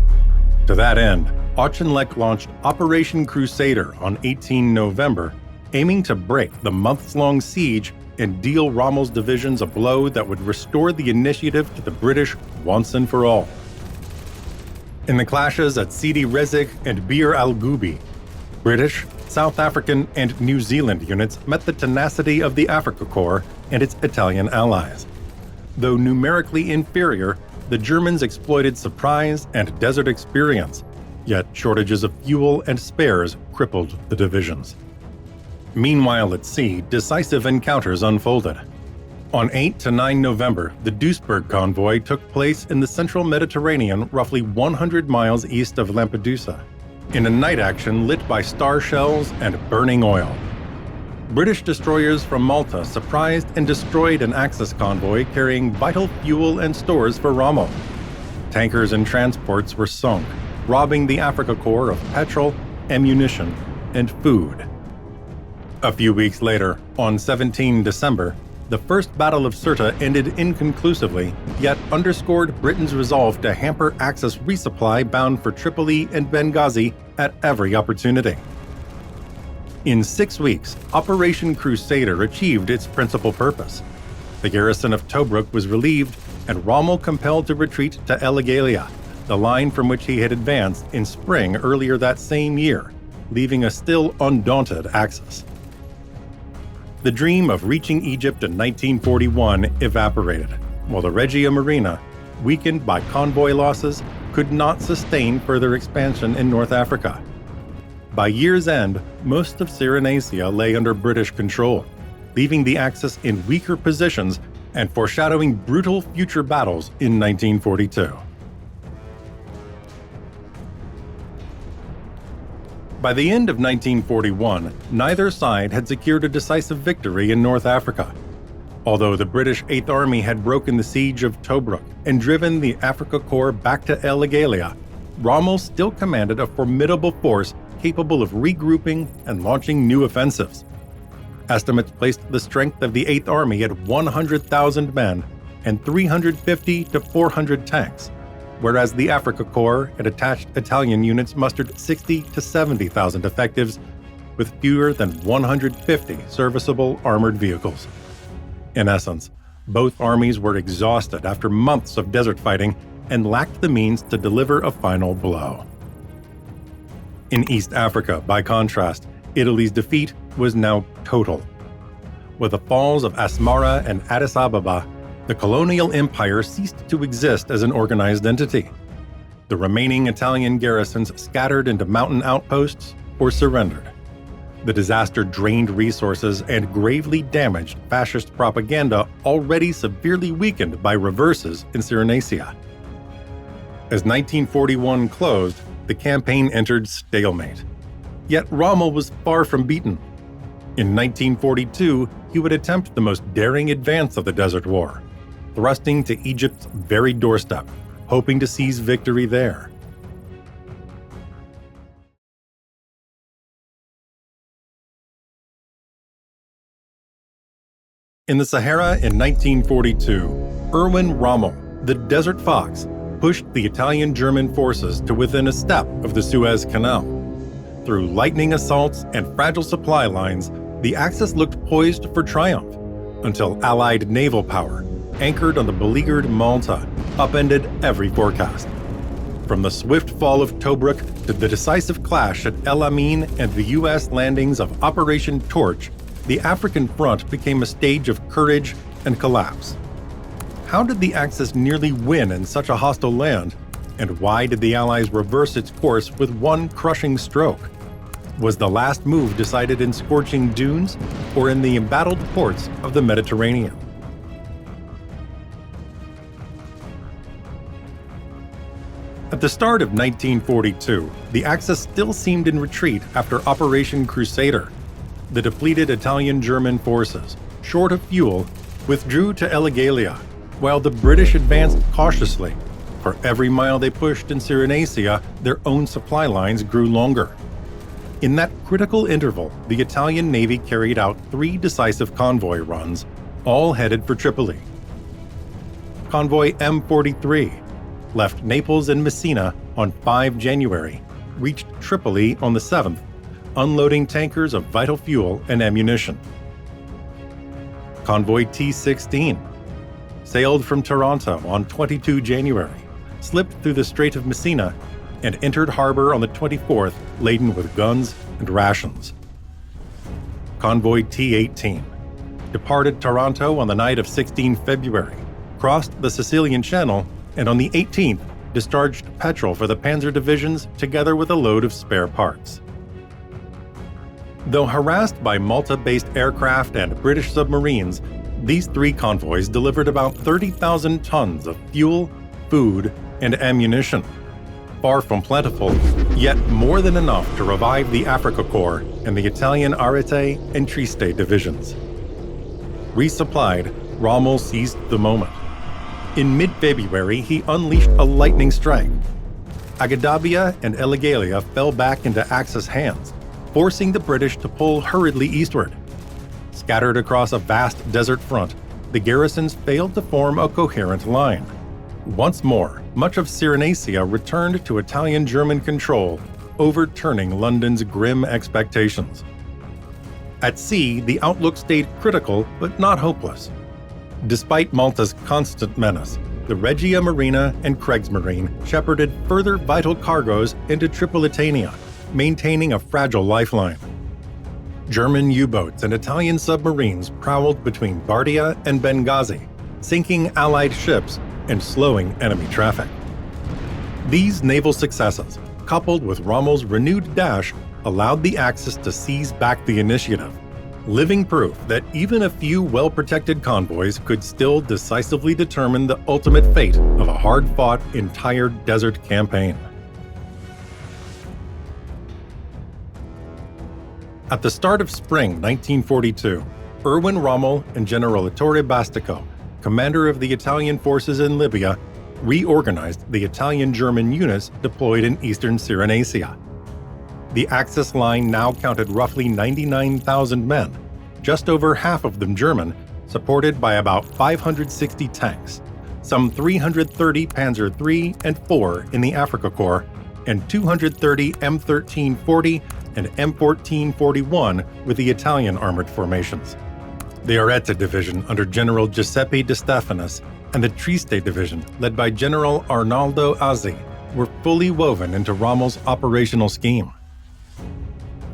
To that end, Auchinleck launched Operation Crusader on 18 November, aiming to break the months-long siege and deal Rommel's divisions a blow that would restore the initiative to the British once and for all. In the clashes at Sidi Rezig and Bir al-Gubi, British, South African, and New Zealand units met the tenacity of the Afrika Korps and its Italian allies. Though numerically inferior, the Germans exploited surprise and desert experience, yet shortages of fuel and spares crippled the divisions. Meanwhile at sea, decisive encounters unfolded. On 8 to 9 November, the Duisburg convoy took place in the central Mediterranean, roughly 100 miles east of Lampedusa, in a night action lit by star shells and burning oil. British destroyers from Malta surprised and destroyed an Axis convoy carrying vital fuel and stores for Rommel. Tankers and transports were sunk, robbing the Afrika Korps of petrol, ammunition, and food. A few weeks later, on 17 December, the First Battle of Sirte ended inconclusively, yet underscored Britain's resolve to hamper Axis resupply bound for Tripoli and Benghazi at every opportunity. In 6 weeks, Operation Crusader achieved its principal purpose. The garrison of Tobruk was relieved, and Rommel compelled to retreat to El Agheila, the line from which he had advanced in spring earlier that same year, leaving a still undaunted Axis. The dream of reaching Egypt in 1941 evaporated, while the Regia Marina, weakened by convoy losses, could not sustain further expansion in North Africa. By year's end, most of Cyrenaica lay under British control, leaving the Axis in weaker positions and foreshadowing brutal future battles in 1942. By the end of 1941, neither side had secured a decisive victory in North Africa. Although the British Eighth Army had broken the siege of Tobruk and driven the Afrika Korps back to El Agheila, Rommel still commanded a formidable force capable of regrouping and launching new offensives. Estimates placed the strength of the Eighth Army at 100,000 men and 350 to 400 tanks, whereas the Afrika Korps and attached Italian units mustered 60 to 70,000 effectives, with fewer than 150 serviceable armored vehicles. In essence, both armies were exhausted after months of desert fighting and lacked the means to deliver a final blow. In East Africa, by contrast, Italy's defeat was now total. With the falls of Asmara and Addis Ababa, the colonial empire ceased to exist as an organized entity. The remaining Italian garrisons scattered into mountain outposts or surrendered. The disaster drained resources and gravely damaged fascist propaganda already severely weakened by reverses in Cyrenaica. As 1941 closed, the campaign entered stalemate. Yet Rommel was far from beaten. In 1942, he would attempt the most daring advance of the Desert War, thrusting to Egypt's very doorstep, hoping to seize victory there. In the Sahara in 1942, Erwin Rommel, the Desert Fox, pushed the Italian-German forces to within a step of the Suez Canal. Through lightning assaults and fragile supply lines, the Axis looked poised for triumph, until Allied naval power, anchored on the beleaguered Malta, upended every forecast. From the swift fall of Tobruk to the decisive clash at Alamein and the U.S. landings of Operation Torch, the African front became a stage of courage and collapse. How did the Axis nearly win in such a hostile land? And why did the Allies reverse its course with one crushing stroke? Was the last move decided in scorching dunes or in the embattled ports of the Mediterranean? At the start of 1942, the Axis still seemed in retreat after Operation Crusader. The depleted Italian-German forces, short of fuel, withdrew to Elagallia, while the British advanced cautiously. For every mile they pushed in Cyrenaica, their own supply lines grew longer. In that critical interval, the Italian Navy carried out 3 decisive convoy runs, all headed for Tripoli. Convoy M43 left Naples and Messina on 5 January, reached Tripoli on the 7th, unloading tankers of vital fuel and ammunition. Convoy T-16 sailed from Taranto on 22 January, slipped through the Strait of Messina, and entered harbor on the 24th laden with guns and rations. Convoy T-18 departed Taranto on the night of 16 February, crossed the Sicilian Channel, and on the 18th discharged petrol for the panzer divisions together with a load of spare parts. Though harassed by Malta-based aircraft and British submarines, these 3 convoys delivered about 30,000 tons of fuel, food, and ammunition. Far from plentiful, yet more than enough to revive the Africa Corps and the Italian Ariete and Trieste divisions. Resupplied, Rommel seized the moment. In mid-February, he unleashed a lightning strike. Aghdabia and Elagallia fell back into Axis hands, forcing the British to pull hurriedly eastward. Scattered across a vast desert front, the garrisons failed to form a coherent line. Once more, much of Cyrenaica returned to Italian-German control, overturning London's grim expectations. At sea, the outlook stayed critical but not hopeless. Despite Malta's constant menace, the Regia Marina and Kriegsmarine shepherded further vital cargoes into Tripolitania, maintaining a fragile lifeline. German U-boats and Italian submarines prowled between Bardia and Benghazi, sinking Allied ships and slowing enemy traffic. These naval successes, coupled with Rommel's renewed dash, allowed the Axis to seize back the initiative, living proof that even a few well-protected convoys could still decisively determine the ultimate fate of a hard-fought entire desert campaign. At the start of spring 1942, Erwin Rommel and General Ettore Bastico, commander of the Italian forces in Libya, reorganized the Italian-German units deployed in eastern Cyrenaica. The Axis line now counted roughly 99,000 men, just over half of them German, supported by about 560 tanks, some 330 Panzer III and IV in the Africa Corps, and 230 M1340 and M1441 with the Italian armored formations. The Ariete Division under General Giuseppe De Stefanis and the Trieste Division led by General Arnaldo Azzi were fully woven into Rommel's operational scheme.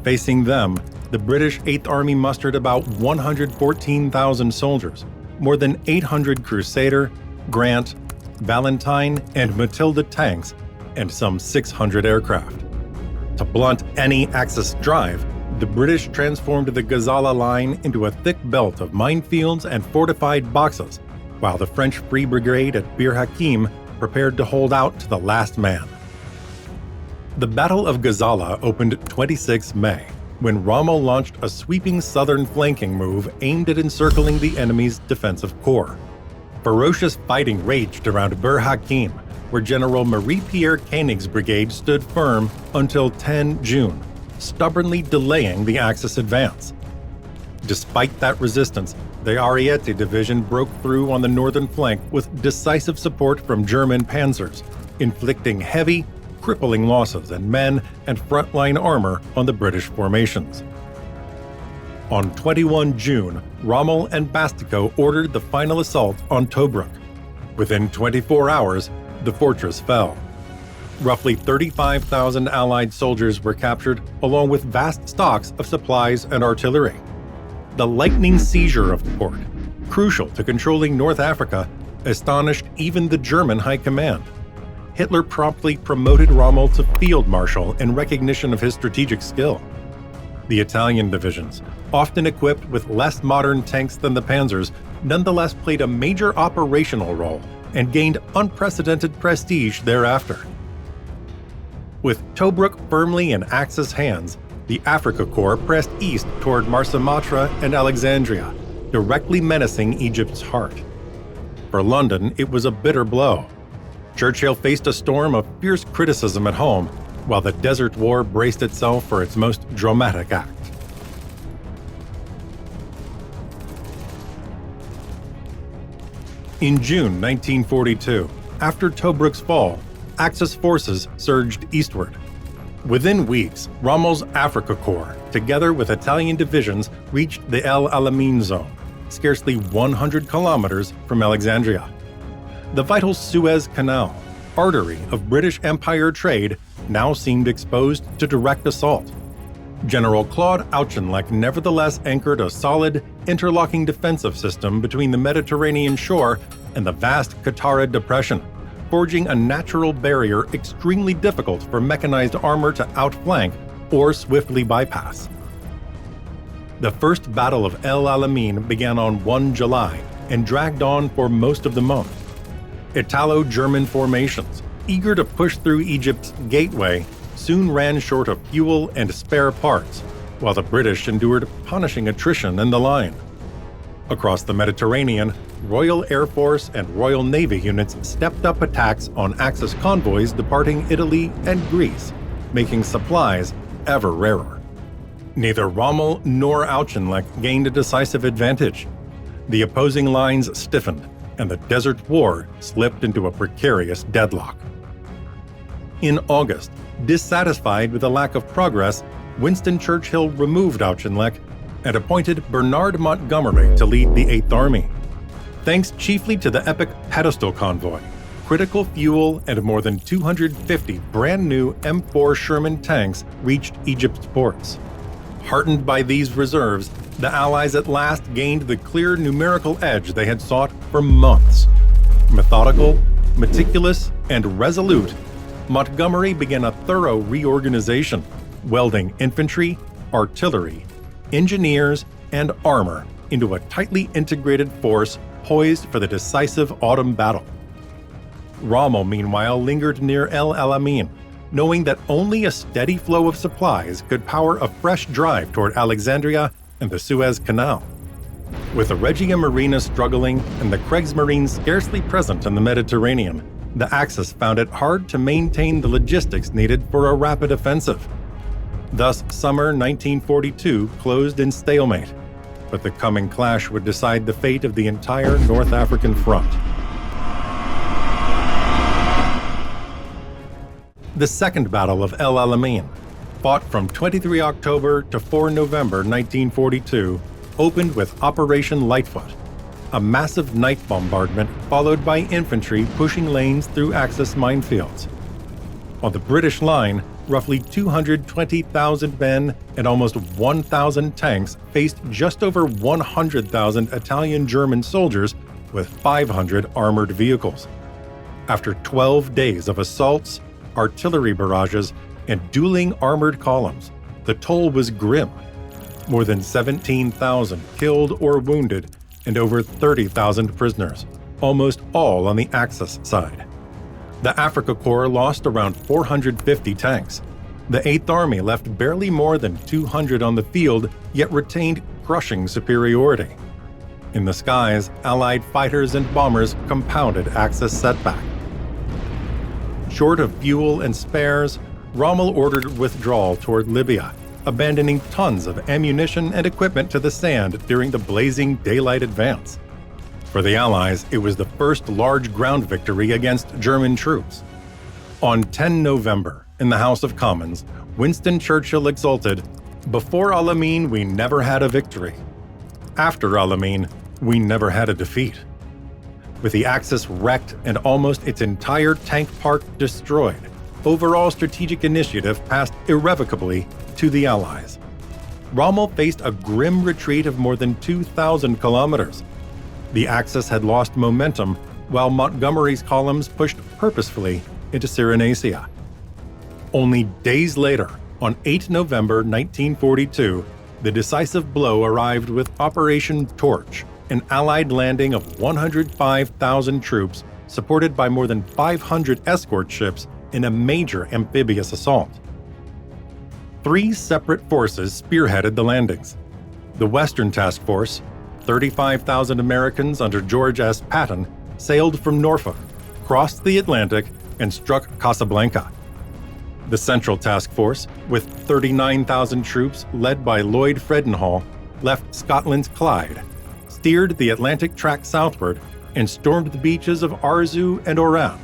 Facing them, the British 8th Army mustered about 114,000 soldiers, more than 800 Crusader, Grant, Valentine, and Matilda tanks, and some 600 aircraft. To blunt any Axis drive, the British transformed the Gazala line into a thick belt of minefields and fortified boxes, while the French Free Brigade at Bir Hakeim prepared to hold out to the last man. The Battle of Gazala opened 26 May, when Rommel launched a sweeping southern flanking move aimed at encircling the enemy's defensive corps. Ferocious fighting raged around Bir Hakeim, where General Marie-Pierre Koenig's brigade stood firm until 10 June, stubbornly delaying the Axis advance. Despite that resistance, the Ariete Division broke through on the northern flank with decisive support from German panzers, inflicting heavy, crippling losses in men and frontline armor on the British formations. On 21 June, Rommel and Bastico ordered the final assault on Tobruk. Within 24 hours, the fortress fell. Roughly 35,000 Allied soldiers were captured, along with vast stocks of supplies and artillery. The lightning seizure of the port, crucial to controlling North Africa, astonished even the German high command. Hitler promptly promoted Rommel to field marshal in recognition of his strategic skill. The Italian divisions, often equipped with less modern tanks than the panzers, nonetheless played a major operational role and gained unprecedented prestige thereafter. With Tobruk firmly in Axis hands, the Africa Corps pressed east toward Marsa Matra and Alexandria, directly menacing Egypt's heart. For London, it was a bitter blow. Churchill faced a storm of fierce criticism at home, while the Desert War braced itself for its most dramatic act. In June 1942, after Tobruk's fall, Axis forces surged eastward. Within weeks, Rommel's Africa Corps, together with Italian divisions, reached the El Alamein zone, scarcely 100 kilometers from Alexandria. The vital Suez Canal, artery of British Empire trade, now seemed exposed to direct assault. General Claude Auchinleck nevertheless anchored a solid, interlocking defensive system between the Mediterranean shore and the vast Qattara Depression, forging a natural barrier extremely difficult for mechanized armor to outflank or swiftly bypass. The First Battle of El Alamein began on 1 July and dragged on for most of the month. Italo-German formations, eager to push through Egypt's gateway, soon ran short of fuel and spare parts, while the British endured punishing attrition in the line. Across the Mediterranean, Royal Air Force and Royal Navy units stepped up attacks on Axis convoys departing Italy and Greece, making supplies ever rarer. Neither Rommel nor Auchinleck gained a decisive advantage. The opposing lines stiffened, and the Desert War slipped into a precarious deadlock. In August, dissatisfied with the lack of progress, Winston Churchill removed Auchinleck and appointed Bernard Montgomery to lead the Eighth Army. Thanks chiefly to the epic Pedestal Convoy, critical fuel and more than 250 brand-new M4 Sherman tanks reached Egypt's ports. Heartened by these reserves, the Allies at last gained the clear numerical edge they had sought for months. Methodical, meticulous, and resolute, Montgomery began a thorough reorganization, welding infantry, artillery, engineers, and armor into a tightly integrated force poised for the decisive autumn battle. Rommel, meanwhile, lingered near El Alamein, knowing that only a steady flow of supplies could power a fresh drive toward Alexandria and the Suez Canal. With the Regia Marina struggling and the Kriegsmarine scarcely present in the Mediterranean, the Axis found it hard to maintain the logistics needed for a rapid offensive. Thus, summer 1942 closed in stalemate, but the coming clash would decide the fate of the entire North African front. The Second Battle of El Alamein, fought from 23 October to 4 November 1942, opened with Operation Lightfoot, a massive night bombardment followed by infantry pushing lanes through Axis minefields. On the British line, roughly 220,000 men and almost 1,000 tanks faced just over 100,000 Italian-German soldiers with 500 armored vehicles. After 12 days of assaults, artillery barrages, and dueling armored columns, the toll was grim. More than 17,000 killed or wounded and over 30,000 prisoners, almost all on the Axis side. The Africa Corps lost around 450 tanks. The Eighth Army left barely more than 200 on the field, yet retained crushing superiority. In the skies, Allied fighters and bombers compounded Axis setback. Short of fuel and spares, Rommel ordered withdrawal toward Libya, abandoning tons of ammunition and equipment to the sand during the blazing daylight advance. For the Allies, it was the first large ground victory against German troops. On 10 November, in the House of Commons, Winston Churchill exulted, "Before Alamein, we never had a victory. After Alamein, we never had a defeat." With the Axis wrecked and almost its entire tank park destroyed, overall strategic initiative passed irrevocably to the Allies. Rommel faced a grim retreat of more than 2,000 kilometers. The Axis had lost momentum, while Montgomery's columns pushed purposefully into Cyrenaica. Only days later, On 8 November 1942, the decisive blow arrived with Operation Torch, an Allied landing of 105,000 troops supported by more than 500 escort ships in a major amphibious assault. 3 separate forces spearheaded the landings. The Western Task Force, 35,000 Americans under George S. Patton, sailed from Norfolk, crossed the Atlantic, and struck Casablanca. The Central Task Force, with 39,000 troops led by Lloyd Fredenhall, left Scotland's Clyde, steered the Atlantic track southward, and stormed the beaches of Arzew and Oran.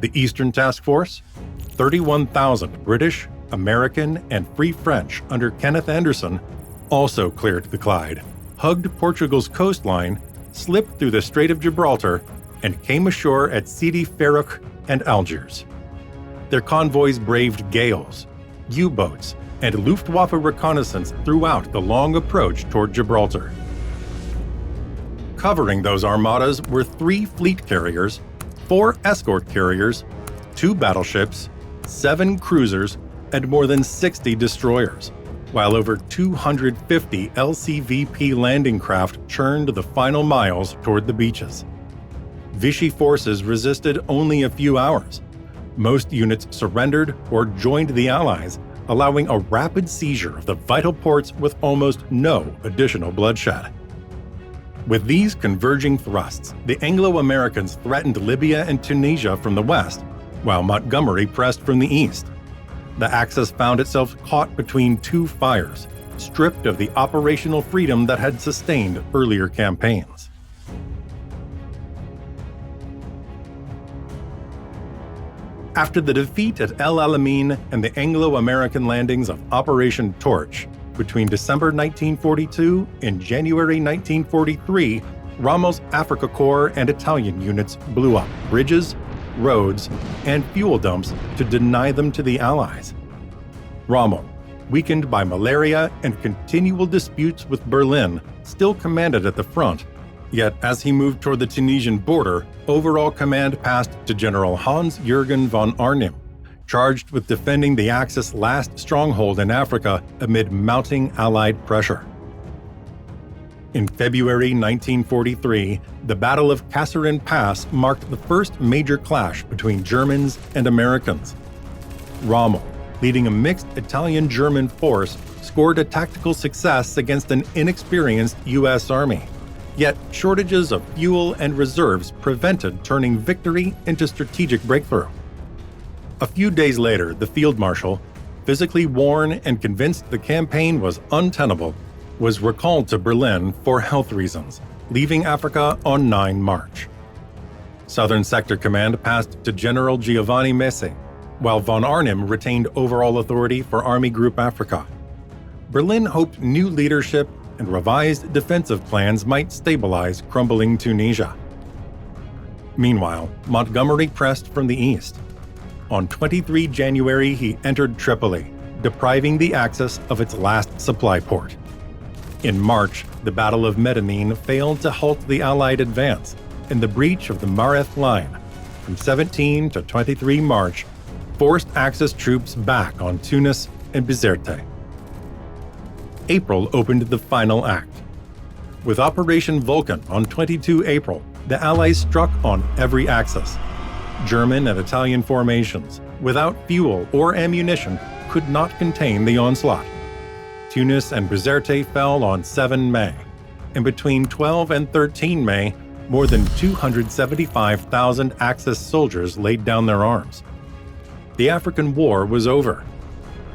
The Eastern Task Force, 31,000 British, American, and Free French under Kenneth Anderson, also cleared the Clyde, hugged Portugal's coastline, slipped through the Strait of Gibraltar, and came ashore at Sidi Farouk and Algiers. Their convoys braved gales, U-boats, and Luftwaffe reconnaissance throughout the long approach toward Gibraltar. Covering those armadas were 3 fleet carriers, 4 escort carriers, 2 battleships, 7 cruisers, and more than 60 destroyers, while over 250 LCVP landing craft churned the final miles toward the beaches. Vichy forces resisted only a few hours. Most units surrendered or joined the Allies, allowing a rapid seizure of the vital ports with almost no additional bloodshed. With these converging thrusts, the Anglo-Americans threatened Libya and Tunisia from the west, while Montgomery pressed from the east. The Axis found itself caught between 2 fires, stripped of the operational freedom that had sustained earlier campaigns. After the defeat at El Alamein and the Anglo-American landings of Operation Torch, between December 1942 and January 1943, Rommel's Africa Corps and Italian units blew up bridges, roads, and fuel dumps to deny them to the Allies. Rommel, weakened by malaria and continual disputes with Berlin, still commanded at the front. Yet, as he moved toward the Tunisian border, overall command passed to General Hans-Jürgen von Arnim, charged with defending the Axis' last stronghold in Africa amid mounting Allied pressure. In February 1943, the Battle of Kasserine Pass marked the first major clash between Germans and Americans. Rommel, leading a mixed Italian-German force, scored a tactical success against an inexperienced U.S. Army. Yet shortages of fuel and reserves prevented turning victory into strategic breakthrough. A few days later, the field marshal, physically worn and convinced the campaign was untenable, was recalled to Berlin for health reasons, leaving Africa on 9 March. Southern Sector Command passed to General Giovanni Messe, while von Arnim retained overall authority for Army Group Africa. Berlin hoped new leadership and revised defensive plans might stabilize crumbling Tunisia. Meanwhile, Montgomery pressed from the east. On 23 January, he entered Tripoli, depriving the Axis of its last supply port. In March, the Battle of Medellin failed to halt the Allied advance, and the breach of the Mareth Line, from 17 to 23 March, forced Axis troops back on Tunis and Bizerte. April opened the final act. With Operation Vulcan on 22 April, the Allies struck on every axis. German and Italian formations, without fuel or ammunition, could not contain the onslaught. Tunis and Bizerte fell on 7 May, and between 12 and 13 May, more than 275,000 Axis soldiers laid down their arms. The African War was over.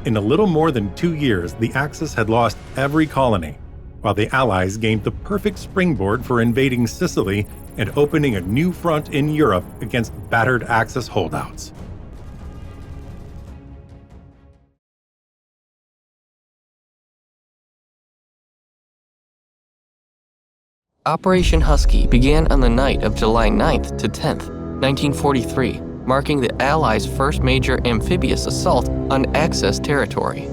In a little more than 2 years, the Axis had lost every colony, while the Allies gained the perfect springboard for invading Sicily and opening a new front in Europe against battered Axis holdouts. Operation Husky began on the night of July 9th to 10th, 1943, marking the Allies' first major amphibious assault on Axis territory.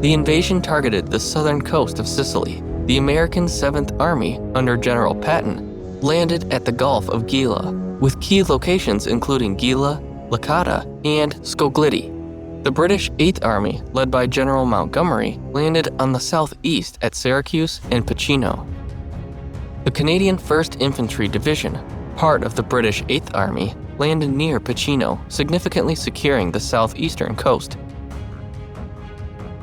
The invasion targeted the southern coast of Sicily. The American 7th Army, under General Patton, landed at the Gulf of Gila, with key locations including Gila, Licata, and Skogliti. The British 8th Army, led by General Montgomery, landed on the southeast at Syracuse and Pachino. The Canadian 1st Infantry Division, part of the British 8th Army, landed near Pachino, significantly securing the southeastern coast.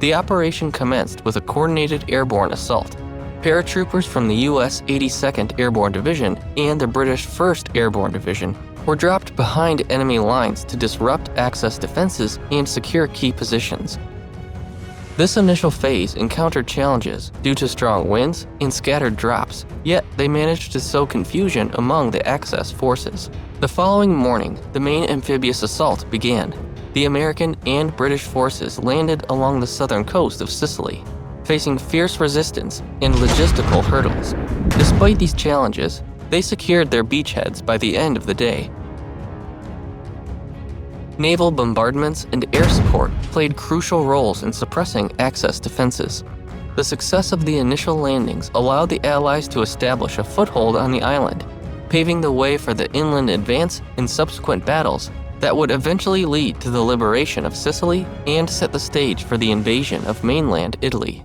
The operation commenced with a coordinated airborne assault. Paratroopers from the U.S. 82nd Airborne Division and the British 1st Airborne Division were dropped behind enemy lines to disrupt access defenses and secure key positions. This initial phase encountered challenges due to strong winds and scattered drops, yet they managed to sow confusion among the Axis forces. The following morning, the main amphibious assault began. The American and British forces landed along the southern coast of Sicily, facing fierce resistance and logistical hurdles. Despite these challenges, they secured their beachheads by the end of the day. Naval bombardments and air support played crucial roles in suppressing Axis defenses. The success of the initial landings allowed the Allies to establish a foothold on the island, paving the way for the inland advance in subsequent battles that would eventually lead to the liberation of Sicily and set the stage for the invasion of mainland Italy.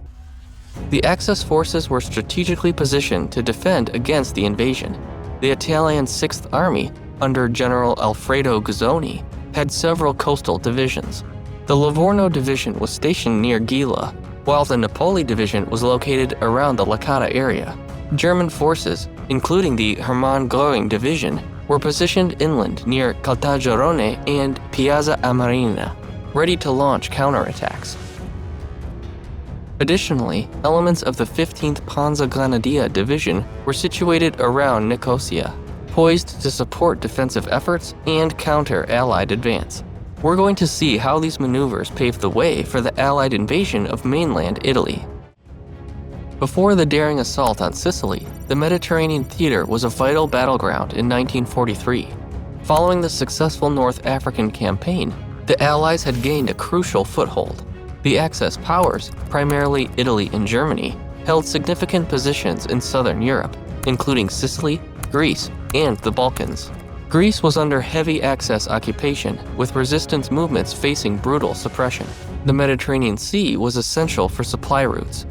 The Axis forces were strategically positioned to defend against the invasion. The Italian 6th Army, under General Alfredo Guzzoni, had several coastal divisions. The Livorno Division was stationed near Gela, while the Napoli Division was located around the Licata area. German forces, including the Hermann Göring Division, were positioned inland near Caltagirone and Piazza Armerina, ready to launch counterattacks. Additionally, elements of the 15th Panzergrenadier Division were situated around Nicosia, poised to support defensive efforts and counter Allied advance. We're going to see how these maneuvers paved the way for the Allied invasion of mainland Italy. Before the daring assault on Sicily, the Mediterranean theater was a vital battleground in 1943. Following the successful North African campaign, the Allies had gained a crucial foothold. The Axis powers, primarily Italy and Germany, held significant positions in southern Europe, including Sicily, Greece, and the Balkans. Greece was under heavy Axis occupation, with resistance movements facing brutal suppression. The Mediterranean Sea was essential for supply routes.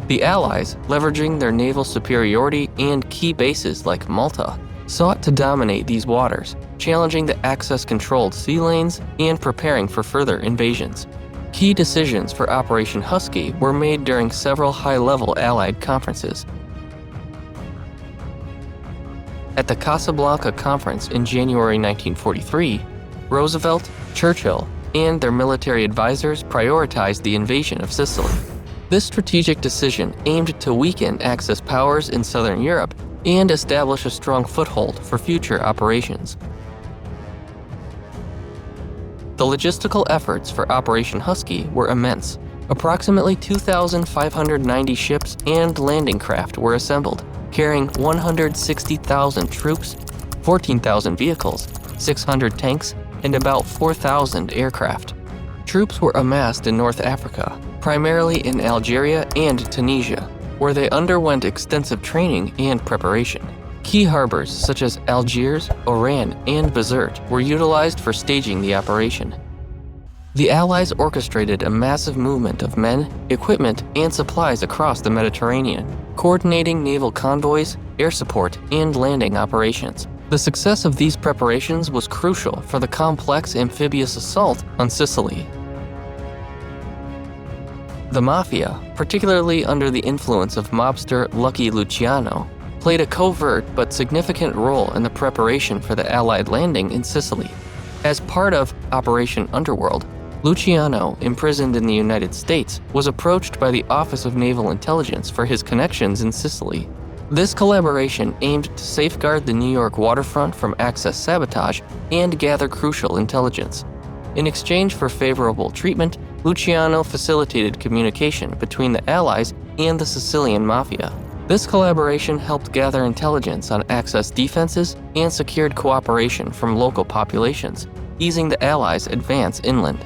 The Allies, leveraging their naval superiority and key bases like Malta, sought to dominate these waters, challenging the Axis-controlled sea lanes and preparing for further invasions. Key decisions for Operation Husky were made during several high-level Allied conferences. At the Casablanca Conference in January 1943, Roosevelt, Churchill, and their military advisors prioritized the invasion of Sicily. This strategic decision aimed to weaken Axis powers in southern Europe and establish a strong foothold for future operations. The logistical efforts for Operation Husky were immense. Approximately 2,590 ships and landing craft were assembled, carrying 160,000 troops, 14,000 vehicles, 600 tanks, and about 4,000 aircraft. Troops were amassed in North Africa, primarily in Algeria and Tunisia, where they underwent extensive training and preparation. Key harbors such as Algiers, Oran, and Bizerte were utilized for staging the operation. The Allies orchestrated a massive movement of men, equipment, and supplies across the Mediterranean, coordinating naval convoys, air support, and landing operations. The success of these preparations was crucial for the complex amphibious assault on Sicily. The Mafia, particularly under the influence of mobster Lucky Luciano, played a covert but significant role in the preparation for the Allied landing in Sicily. As part of Operation Underworld, Luciano, imprisoned in the United States, was approached by the Office of Naval Intelligence for his connections in Sicily. This collaboration aimed to safeguard the New York waterfront from Axis sabotage and gather crucial intelligence. In exchange for favorable treatment, Luciano facilitated communication between the Allies and the Sicilian Mafia. This collaboration helped gather intelligence on Axis defenses and secured cooperation from local populations, easing the Allies' advance inland.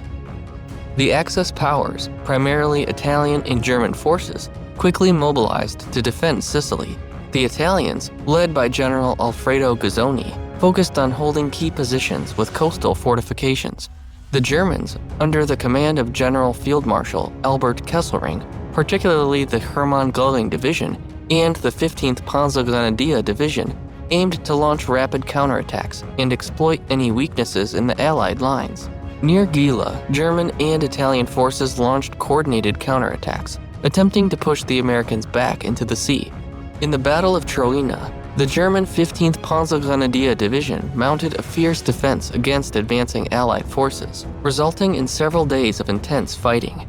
The Axis powers, primarily Italian and German forces, quickly mobilized to defend Sicily. The Italians, led by General Alfredo Guzzoni, focused on holding key positions with coastal fortifications. The Germans, under the command of General Field Marshal Albert Kesselring, particularly the Hermann-Göring Division and the 15th Panzergrenadier Division, aimed to launch rapid counterattacks and exploit any weaknesses in the Allied lines. Near Gela, German and Italian forces launched coordinated counterattacks, attempting to push the Americans back into the sea. In the Battle of Troina, the German 15th Panzergrenadier Division mounted a fierce defense against advancing Allied forces, resulting in several days of intense fighting.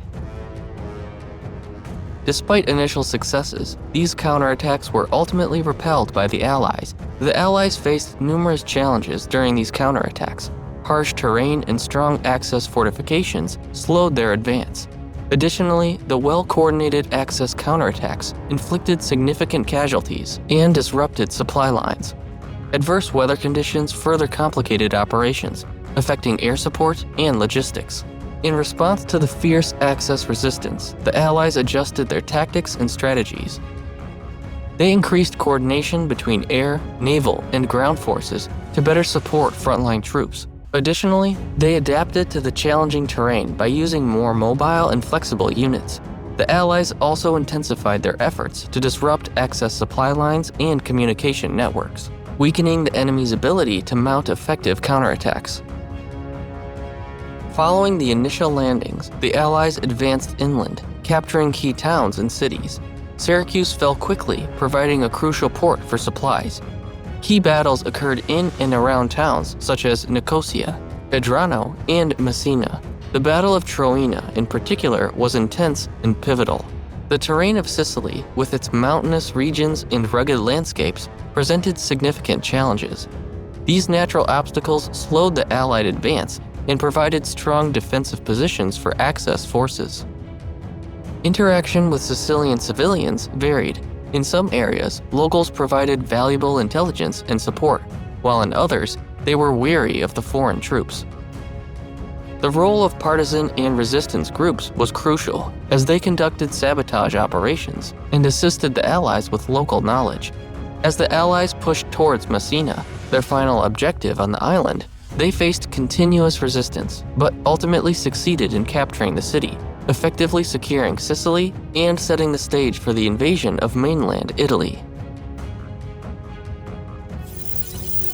Despite initial successes, these counterattacks were ultimately repelled by the Allies. The Allies faced numerous challenges during these counterattacks. Harsh terrain and strong access fortifications slowed their advance. Additionally, the well-coordinated Axis counterattacks inflicted significant casualties and disrupted supply lines. Adverse weather conditions further complicated operations, affecting air support and logistics. In response to the fierce Axis resistance, the Allies adjusted their tactics and strategies. They increased coordination between air, naval, and ground forces to better support frontline troops. Additionally, they adapted to the challenging terrain by using more mobile and flexible units. The Allies also intensified their efforts to disrupt Axis supply lines and communication networks, weakening the enemy's ability to mount effective counterattacks. Following the initial landings, the Allies advanced inland, capturing key towns and cities. Syracuse fell quickly, providing a crucial port for supplies. Key battles occurred in and around towns such as Nicosia, Adrano, and Messina. The Battle of Troina, in particular, was intense and pivotal. The terrain of Sicily, with its mountainous regions and rugged landscapes, presented significant challenges. These natural obstacles slowed the Allied advance and provided strong defensive positions for Axis forces. Interaction with Sicilian civilians varied. In some areas, locals provided valuable intelligence and support, while in others, they were wary of the foreign troops. The role of partisan and resistance groups was crucial, as they conducted sabotage operations and assisted the Allies with local knowledge. As the Allies pushed towards Messina, their final objective on the island, they faced continuous resistance, but ultimately succeeded in capturing the city, effectively securing Sicily and setting the stage for the invasion of mainland Italy.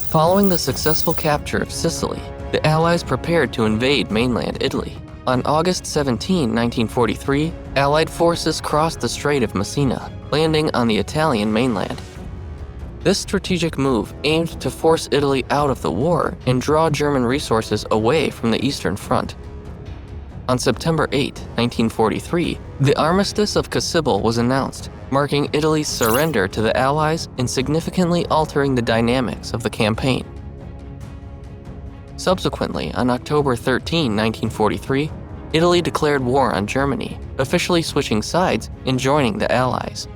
Following the successful capture of Sicily, the Allies prepared to invade mainland Italy. On August 17, 1943, Allied forces crossed the Strait of Messina, landing on the Italian mainland. This strategic move aimed to force Italy out of the war and draw German resources away from the Eastern Front. On September 8, 1943, the Armistice of Cassibile was announced, marking Italy's surrender to the Allies and significantly altering the dynamics of the campaign. Subsequently, on October 13, 1943, Italy declared war on Germany, officially switching sides and joining the Allies.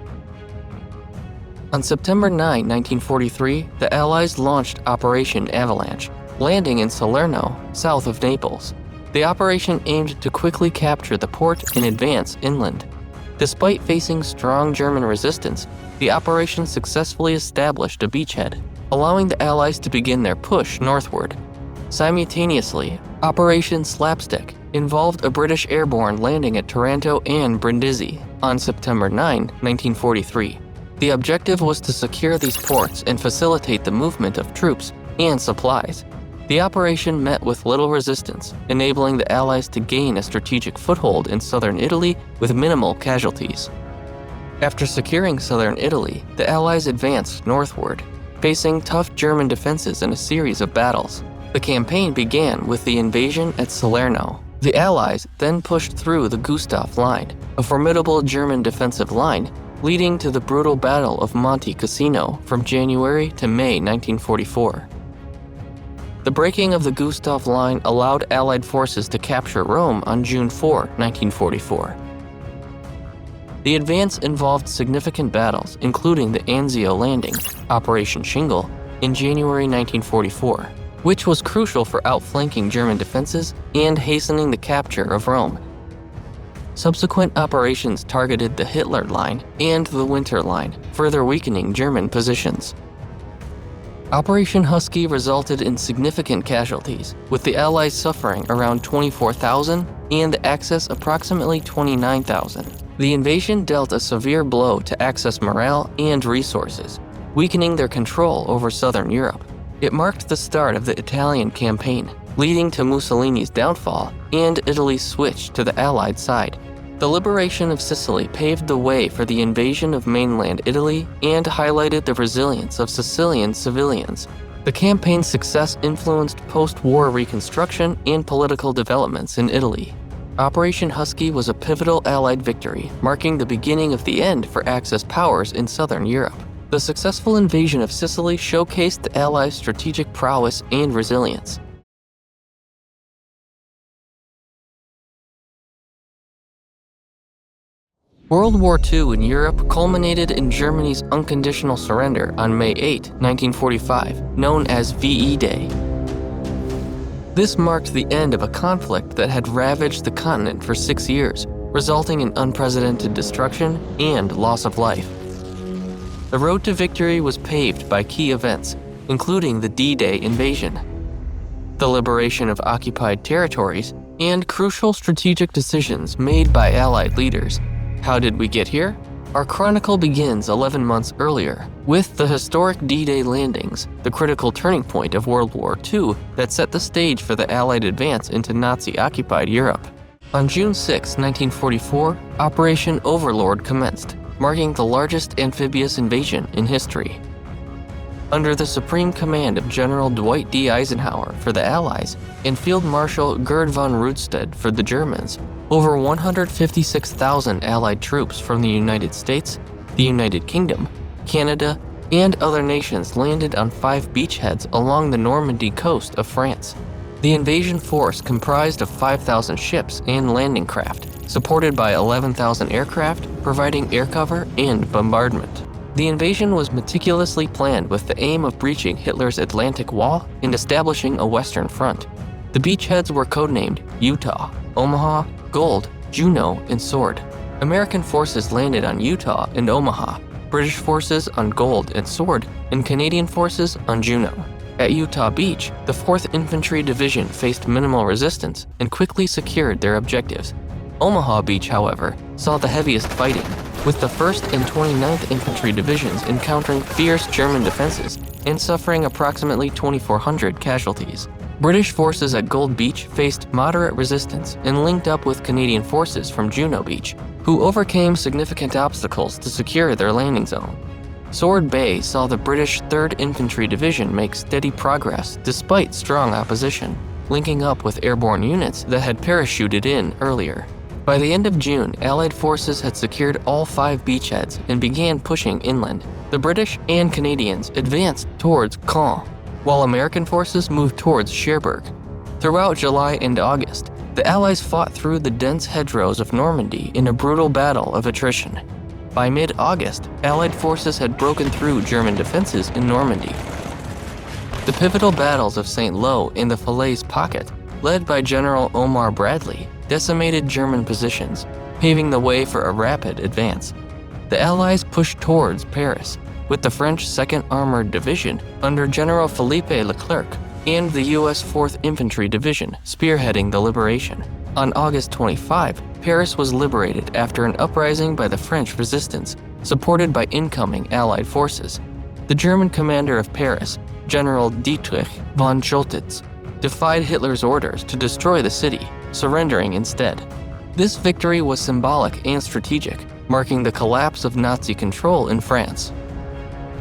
On September 9, 1943, the Allies launched Operation Avalanche, landing in Salerno, south of Naples. The operation aimed to quickly capture the port and advance inland. Despite facing strong German resistance, the operation successfully established a beachhead, allowing the Allies to begin their push northward. Simultaneously, Operation Slapstick involved a British airborne landing at Taranto and Brindisi on September 9, 1943. The objective was to secure these ports and facilitate the movement of troops and supplies. The operation met with little resistance, enabling the Allies to gain a strategic foothold in southern Italy with minimal casualties. After securing southern Italy, the Allies advanced northward, facing tough German defenses in a series of battles. The campaign began with the invasion at Salerno. The Allies then pushed through the Gustav Line, a formidable German defensive line, leading to the brutal Battle of Monte Cassino from January to May 1944. The breaking of the Gustav Line allowed Allied forces to capture Rome on June 4, 1944. The advance involved significant battles, including the Anzio Landing, Operation Shingle, in January 1944, which was crucial for outflanking German defenses and hastening the capture of Rome. Subsequent operations targeted the Hitler Line and the Winter Line, further weakening German positions. Operation Husky resulted in significant casualties, with the Allies suffering around 24,000 and the Axis approximately 29,000. The invasion dealt a severe blow to Axis morale and resources, weakening their control over southern Europe. It marked the start of the Italian campaign, leading to Mussolini's downfall and Italy's switch to the Allied side. The liberation of Sicily paved the way for the invasion of mainland Italy and highlighted the resilience of Sicilian civilians. The campaign's success influenced post-war reconstruction and political developments in Italy. Operation Husky was a pivotal Allied victory, marking the beginning of the end for Axis powers in southern Europe. The successful invasion of Sicily showcased the Allies' strategic prowess and resilience. World War II in Europe culminated in Germany's unconditional surrender on May 8, 1945, known as VE Day. This marked the end of a conflict that had ravaged the continent for 6 years, resulting in unprecedented destruction and loss of life. The road to victory was paved by key events, including the D-Day invasion, the liberation of occupied territories, and crucial strategic decisions made by Allied leaders. How did we get here? Our chronicle begins 11 months earlier, with the historic D-Day landings, the critical turning point of World War II that set the stage for the Allied advance into Nazi-occupied Europe. On June 6, 1944, Operation Overlord commenced, marking the largest amphibious invasion in history. Under the supreme command of General Dwight D. Eisenhower for the Allies and Field Marshal Gerd von Rundstedt for the Germans, over 156,000 Allied troops from the United States, the United Kingdom, Canada, and other nations landed on 5 beachheads along the Normandy coast of France. The invasion force comprised of 5,000 ships and landing craft, supported by 11,000 aircraft, providing air cover and bombardment. The invasion was meticulously planned with the aim of breaching Hitler's Atlantic Wall and establishing a Western front. The beachheads were codenamed Utah, Omaha, Gold, Juno, and Sword. American forces landed on Utah and Omaha, British forces on Gold and Sword, and Canadian forces on Juno. At Utah Beach, the 4th Infantry Division faced minimal resistance and quickly secured their objectives. Omaha Beach, however, saw the heaviest fighting, with the 1st and 29th Infantry Divisions encountering fierce German defenses and suffering approximately 2,400 casualties. British forces at Gold Beach faced moderate resistance and linked up with Canadian forces from Juno Beach, who overcame significant obstacles to secure their landing zone. Sword Bay saw the British 3rd Infantry Division make steady progress despite strong opposition, linking up with airborne units that had parachuted in earlier. By the end of June, Allied forces had secured all 5 beachheads and began pushing inland. The British and Canadians advanced towards Caen, while American forces moved towards Cherbourg. Throughout July and August, the Allies fought through the dense hedgerows of Normandy in a brutal battle of attrition. By mid-August, Allied forces had broken through German defenses in Normandy. The pivotal battles of St. Lo and the Falaise Pocket, led by General Omar Bradley, decimated German positions, paving the way for a rapid advance. The Allies pushed towards Paris, with the French 2nd Armored Division under General Philippe Leclerc and the U.S. 4th Infantry Division spearheading the liberation. On August 25, Paris was liberated after an uprising by the French resistance, supported by incoming Allied forces. The German commander of Paris, General Dietrich von Choltitz, defied Hitler's orders to destroy the city, surrendering instead. This victory was symbolic and strategic, marking the collapse of Nazi control in France.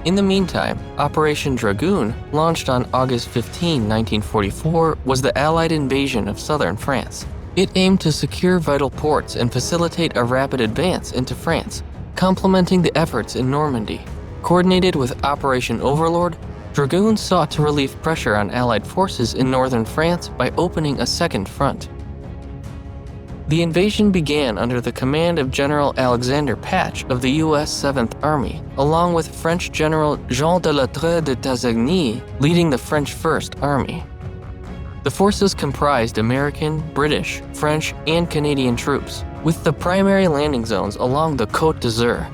In the meantime, Operation Dragoon, launched on August 15, 1944, was the Allied invasion of southern France. It aimed to secure vital ports and facilitate a rapid advance into France, complementing the efforts in Normandy. Coordinated with Operation Overlord, Dragoon sought to relieve pressure on Allied forces in northern France by opening a second front. The invasion began under the command of General Alexander Patch of the U.S. 7th Army, along with French General Jean de Lattre de Tasigny leading the French 1st Army. The forces comprised American, British, French, and Canadian troops, with the primary landing zones along the Côte d'Azur.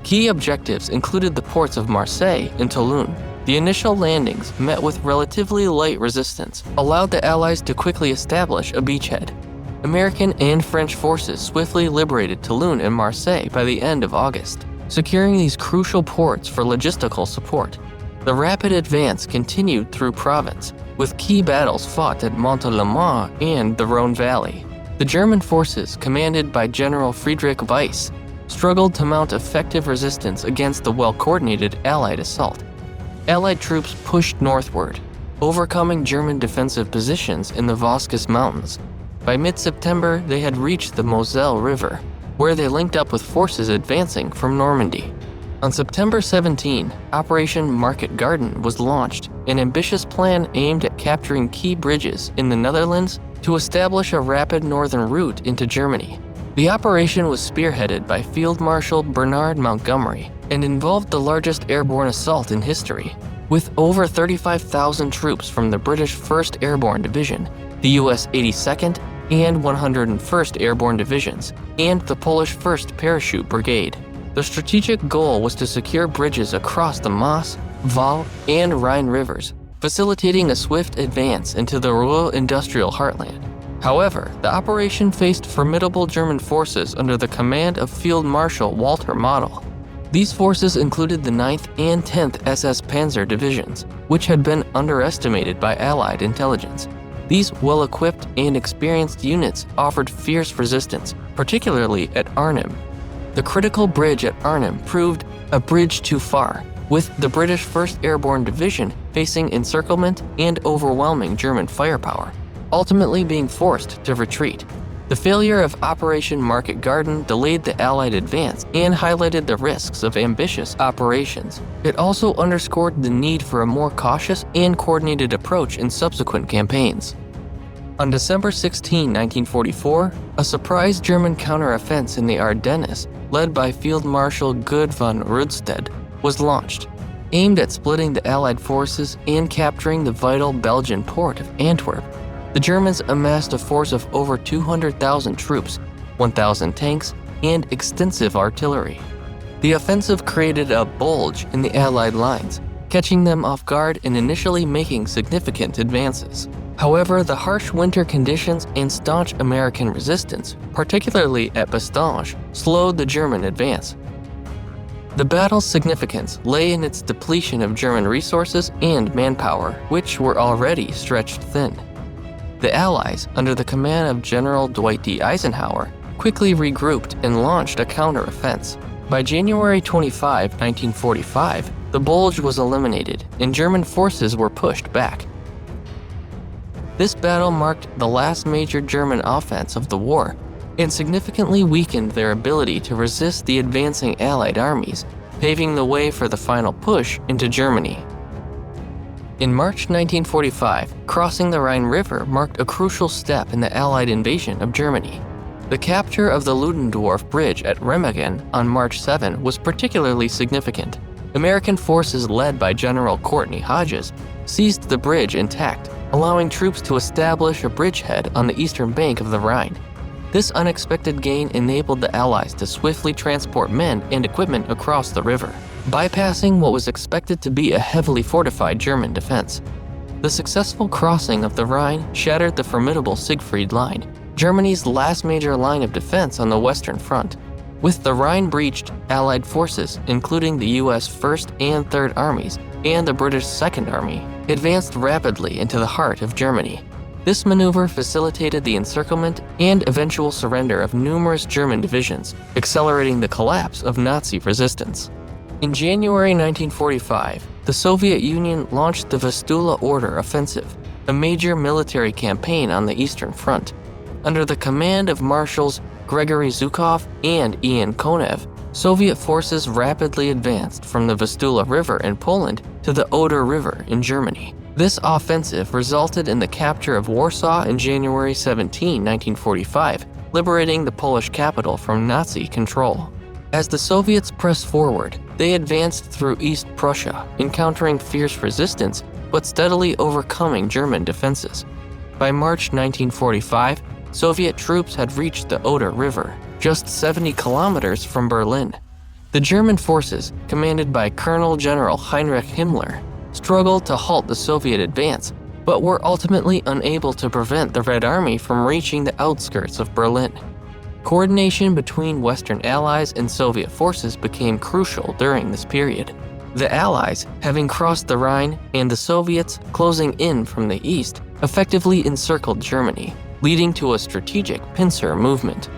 Key objectives included the ports of Marseille and Toulon, The initial landings, met with relatively light resistance, allowed the Allies to quickly establish a beachhead. American and French forces swiftly liberated Toulon and Marseille by the end of August, securing these crucial ports for logistical support. The rapid advance continued through Provence, with key battles fought at Montélimar and the Rhone Valley. The German forces, commanded by General Friedrich Weiss, struggled to mount effective resistance against the well-coordinated Allied assault. Allied troops pushed northward, overcoming German defensive positions in the Vosges Mountains. By mid-September, they had reached the Moselle River, where they linked up with forces advancing from Normandy. On September 17, Operation Market Garden was launched, an ambitious plan aimed at capturing key bridges in the Netherlands to establish a rapid northern route into Germany. The operation was spearheaded by Field Marshal Bernard Montgomery and involved the largest airborne assault in history, with over 35,000 troops from the British 1st Airborne Division, the US 82nd and 101st Airborne Divisions, and the Polish 1st Parachute Brigade. The strategic goal was to secure bridges across the Maas, Waal, and Rhine rivers, facilitating a swift advance into the Ruhr industrial heartland. However, the operation faced formidable German forces under the command of Field Marshal Walter Model. These forces included the 9th and 10th SS Panzer Divisions, which had been underestimated by Allied intelligence. These well-equipped and experienced units offered fierce resistance, particularly at Arnhem. The critical bridge at Arnhem proved a bridge too far, with the British 1st Airborne Division facing encirclement and overwhelming German firepower, ultimately being forced to retreat. The failure of Operation Market Garden delayed the Allied advance and highlighted the risks of ambitious operations. It also underscored the need for a more cautious and coordinated approach in subsequent campaigns. On December 16, 1944, a surprise German counteroffensive in the Ardennes, led by Field Marshal Gerd von Rundstedt, was launched, aimed at splitting the Allied forces and capturing the vital Belgian port of Antwerp. The Germans amassed a force of over 200,000 troops, 1,000 tanks, and extensive artillery. The offensive created a bulge in the Allied lines, catching them off guard and initially making significant advances. However, the harsh winter conditions and staunch American resistance, particularly at Bastogne, slowed the German advance. The battle's significance lay in its depletion of German resources and manpower, which were already stretched thin. The Allies, under the command of General Dwight D. Eisenhower, quickly regrouped and launched a counteroffensive. By January 25, 1945, the bulge was eliminated and German forces were pushed back. This battle marked the last major German offense of the war and significantly weakened their ability to resist the advancing Allied armies, paving the way for the final push into Germany. In March 1945, crossing the Rhine River marked a crucial step in the Allied invasion of Germany. The capture of the Ludendorff Bridge at Remagen on March 7 was particularly significant. American forces led by General Courtney Hodges seized the bridge intact, allowing troops to establish a bridgehead on the eastern bank of the Rhine. This unexpected gain enabled the Allies to swiftly transport men and equipment across the river, bypassing what was expected to be a heavily fortified German defense. The successful crossing of the Rhine shattered the formidable Siegfried Line, Germany's last major line of defense on the Western Front. With the Rhine breached, Allied forces, including the US 1st and 3rd Armies and the British 2nd Army, advanced rapidly into the heart of Germany. This maneuver facilitated the encirclement and eventual surrender of numerous German divisions, accelerating the collapse of Nazi resistance. In January 1945, the Soviet Union launched the Vistula Order Offensive, a major military campaign on the Eastern Front. Under the command of Marshals Gregory Zhukov and Ian Konev, Soviet forces rapidly advanced from the Vistula River in Poland to the Oder River in Germany. This offensive resulted in the capture of Warsaw in January 17, 1945, liberating the Polish capital from Nazi control. As the Soviets pressed forward, they advanced through East Prussia, encountering fierce resistance but steadily overcoming German defenses. By March 1945, Soviet troops had reached the Oder River, just 70 kilometers from Berlin. The German forces, commanded by Colonel General Heinrich Himmler, struggled to halt the Soviet advance, but were ultimately unable to prevent the Red Army from reaching the outskirts of Berlin. Coordination between Western Allies and Soviet forces became crucial during this period. The Allies, having crossed the Rhine, and the Soviets, closing in from the east, effectively encircled Germany, leading to a strategic pincer movement.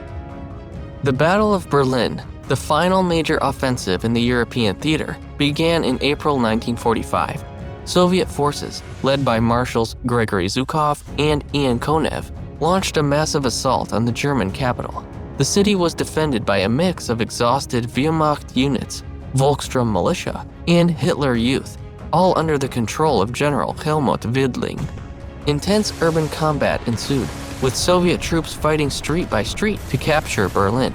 The Battle of Berlin, the final major offensive in the European theater, began in April 1945. Soviet forces, led by Marshals Gregory Zhukov and Ian Konev, launched a massive assault on the German capital. The city was defended by a mix of exhausted Wehrmacht units, Volkssturm militia, and Hitler Youth, all under the control of General Helmut Widling. Intense urban combat ensued, with Soviet troops fighting street by street to capture Berlin.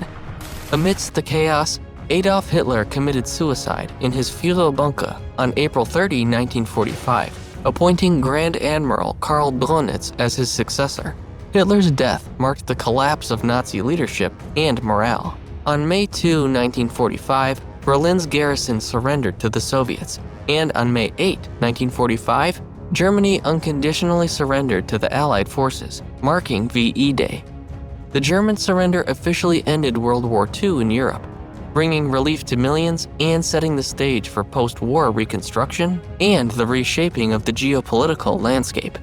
Amidst the chaos, Adolf Hitler committed suicide in his Führerbunker on April 30, 1945, appointing Grand Admiral Karl Brunitz as his successor. Hitler's death marked the collapse of Nazi leadership and morale. On May 2, 1945, Berlin's garrison surrendered to the Soviets, and on May 8, 1945, Germany unconditionally surrendered to the Allied forces, marking VE Day. The German surrender officially ended World War II in Europe, bringing relief to millions and setting the stage for post-war reconstruction and the reshaping of the geopolitical landscape.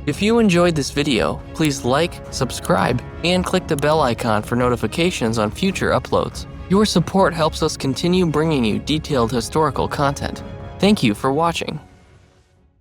If you enjoyed this video, please like, subscribe, and click the bell icon for notifications on future uploads. Your support helps us continue bringing you detailed historical content. Thank you for watching.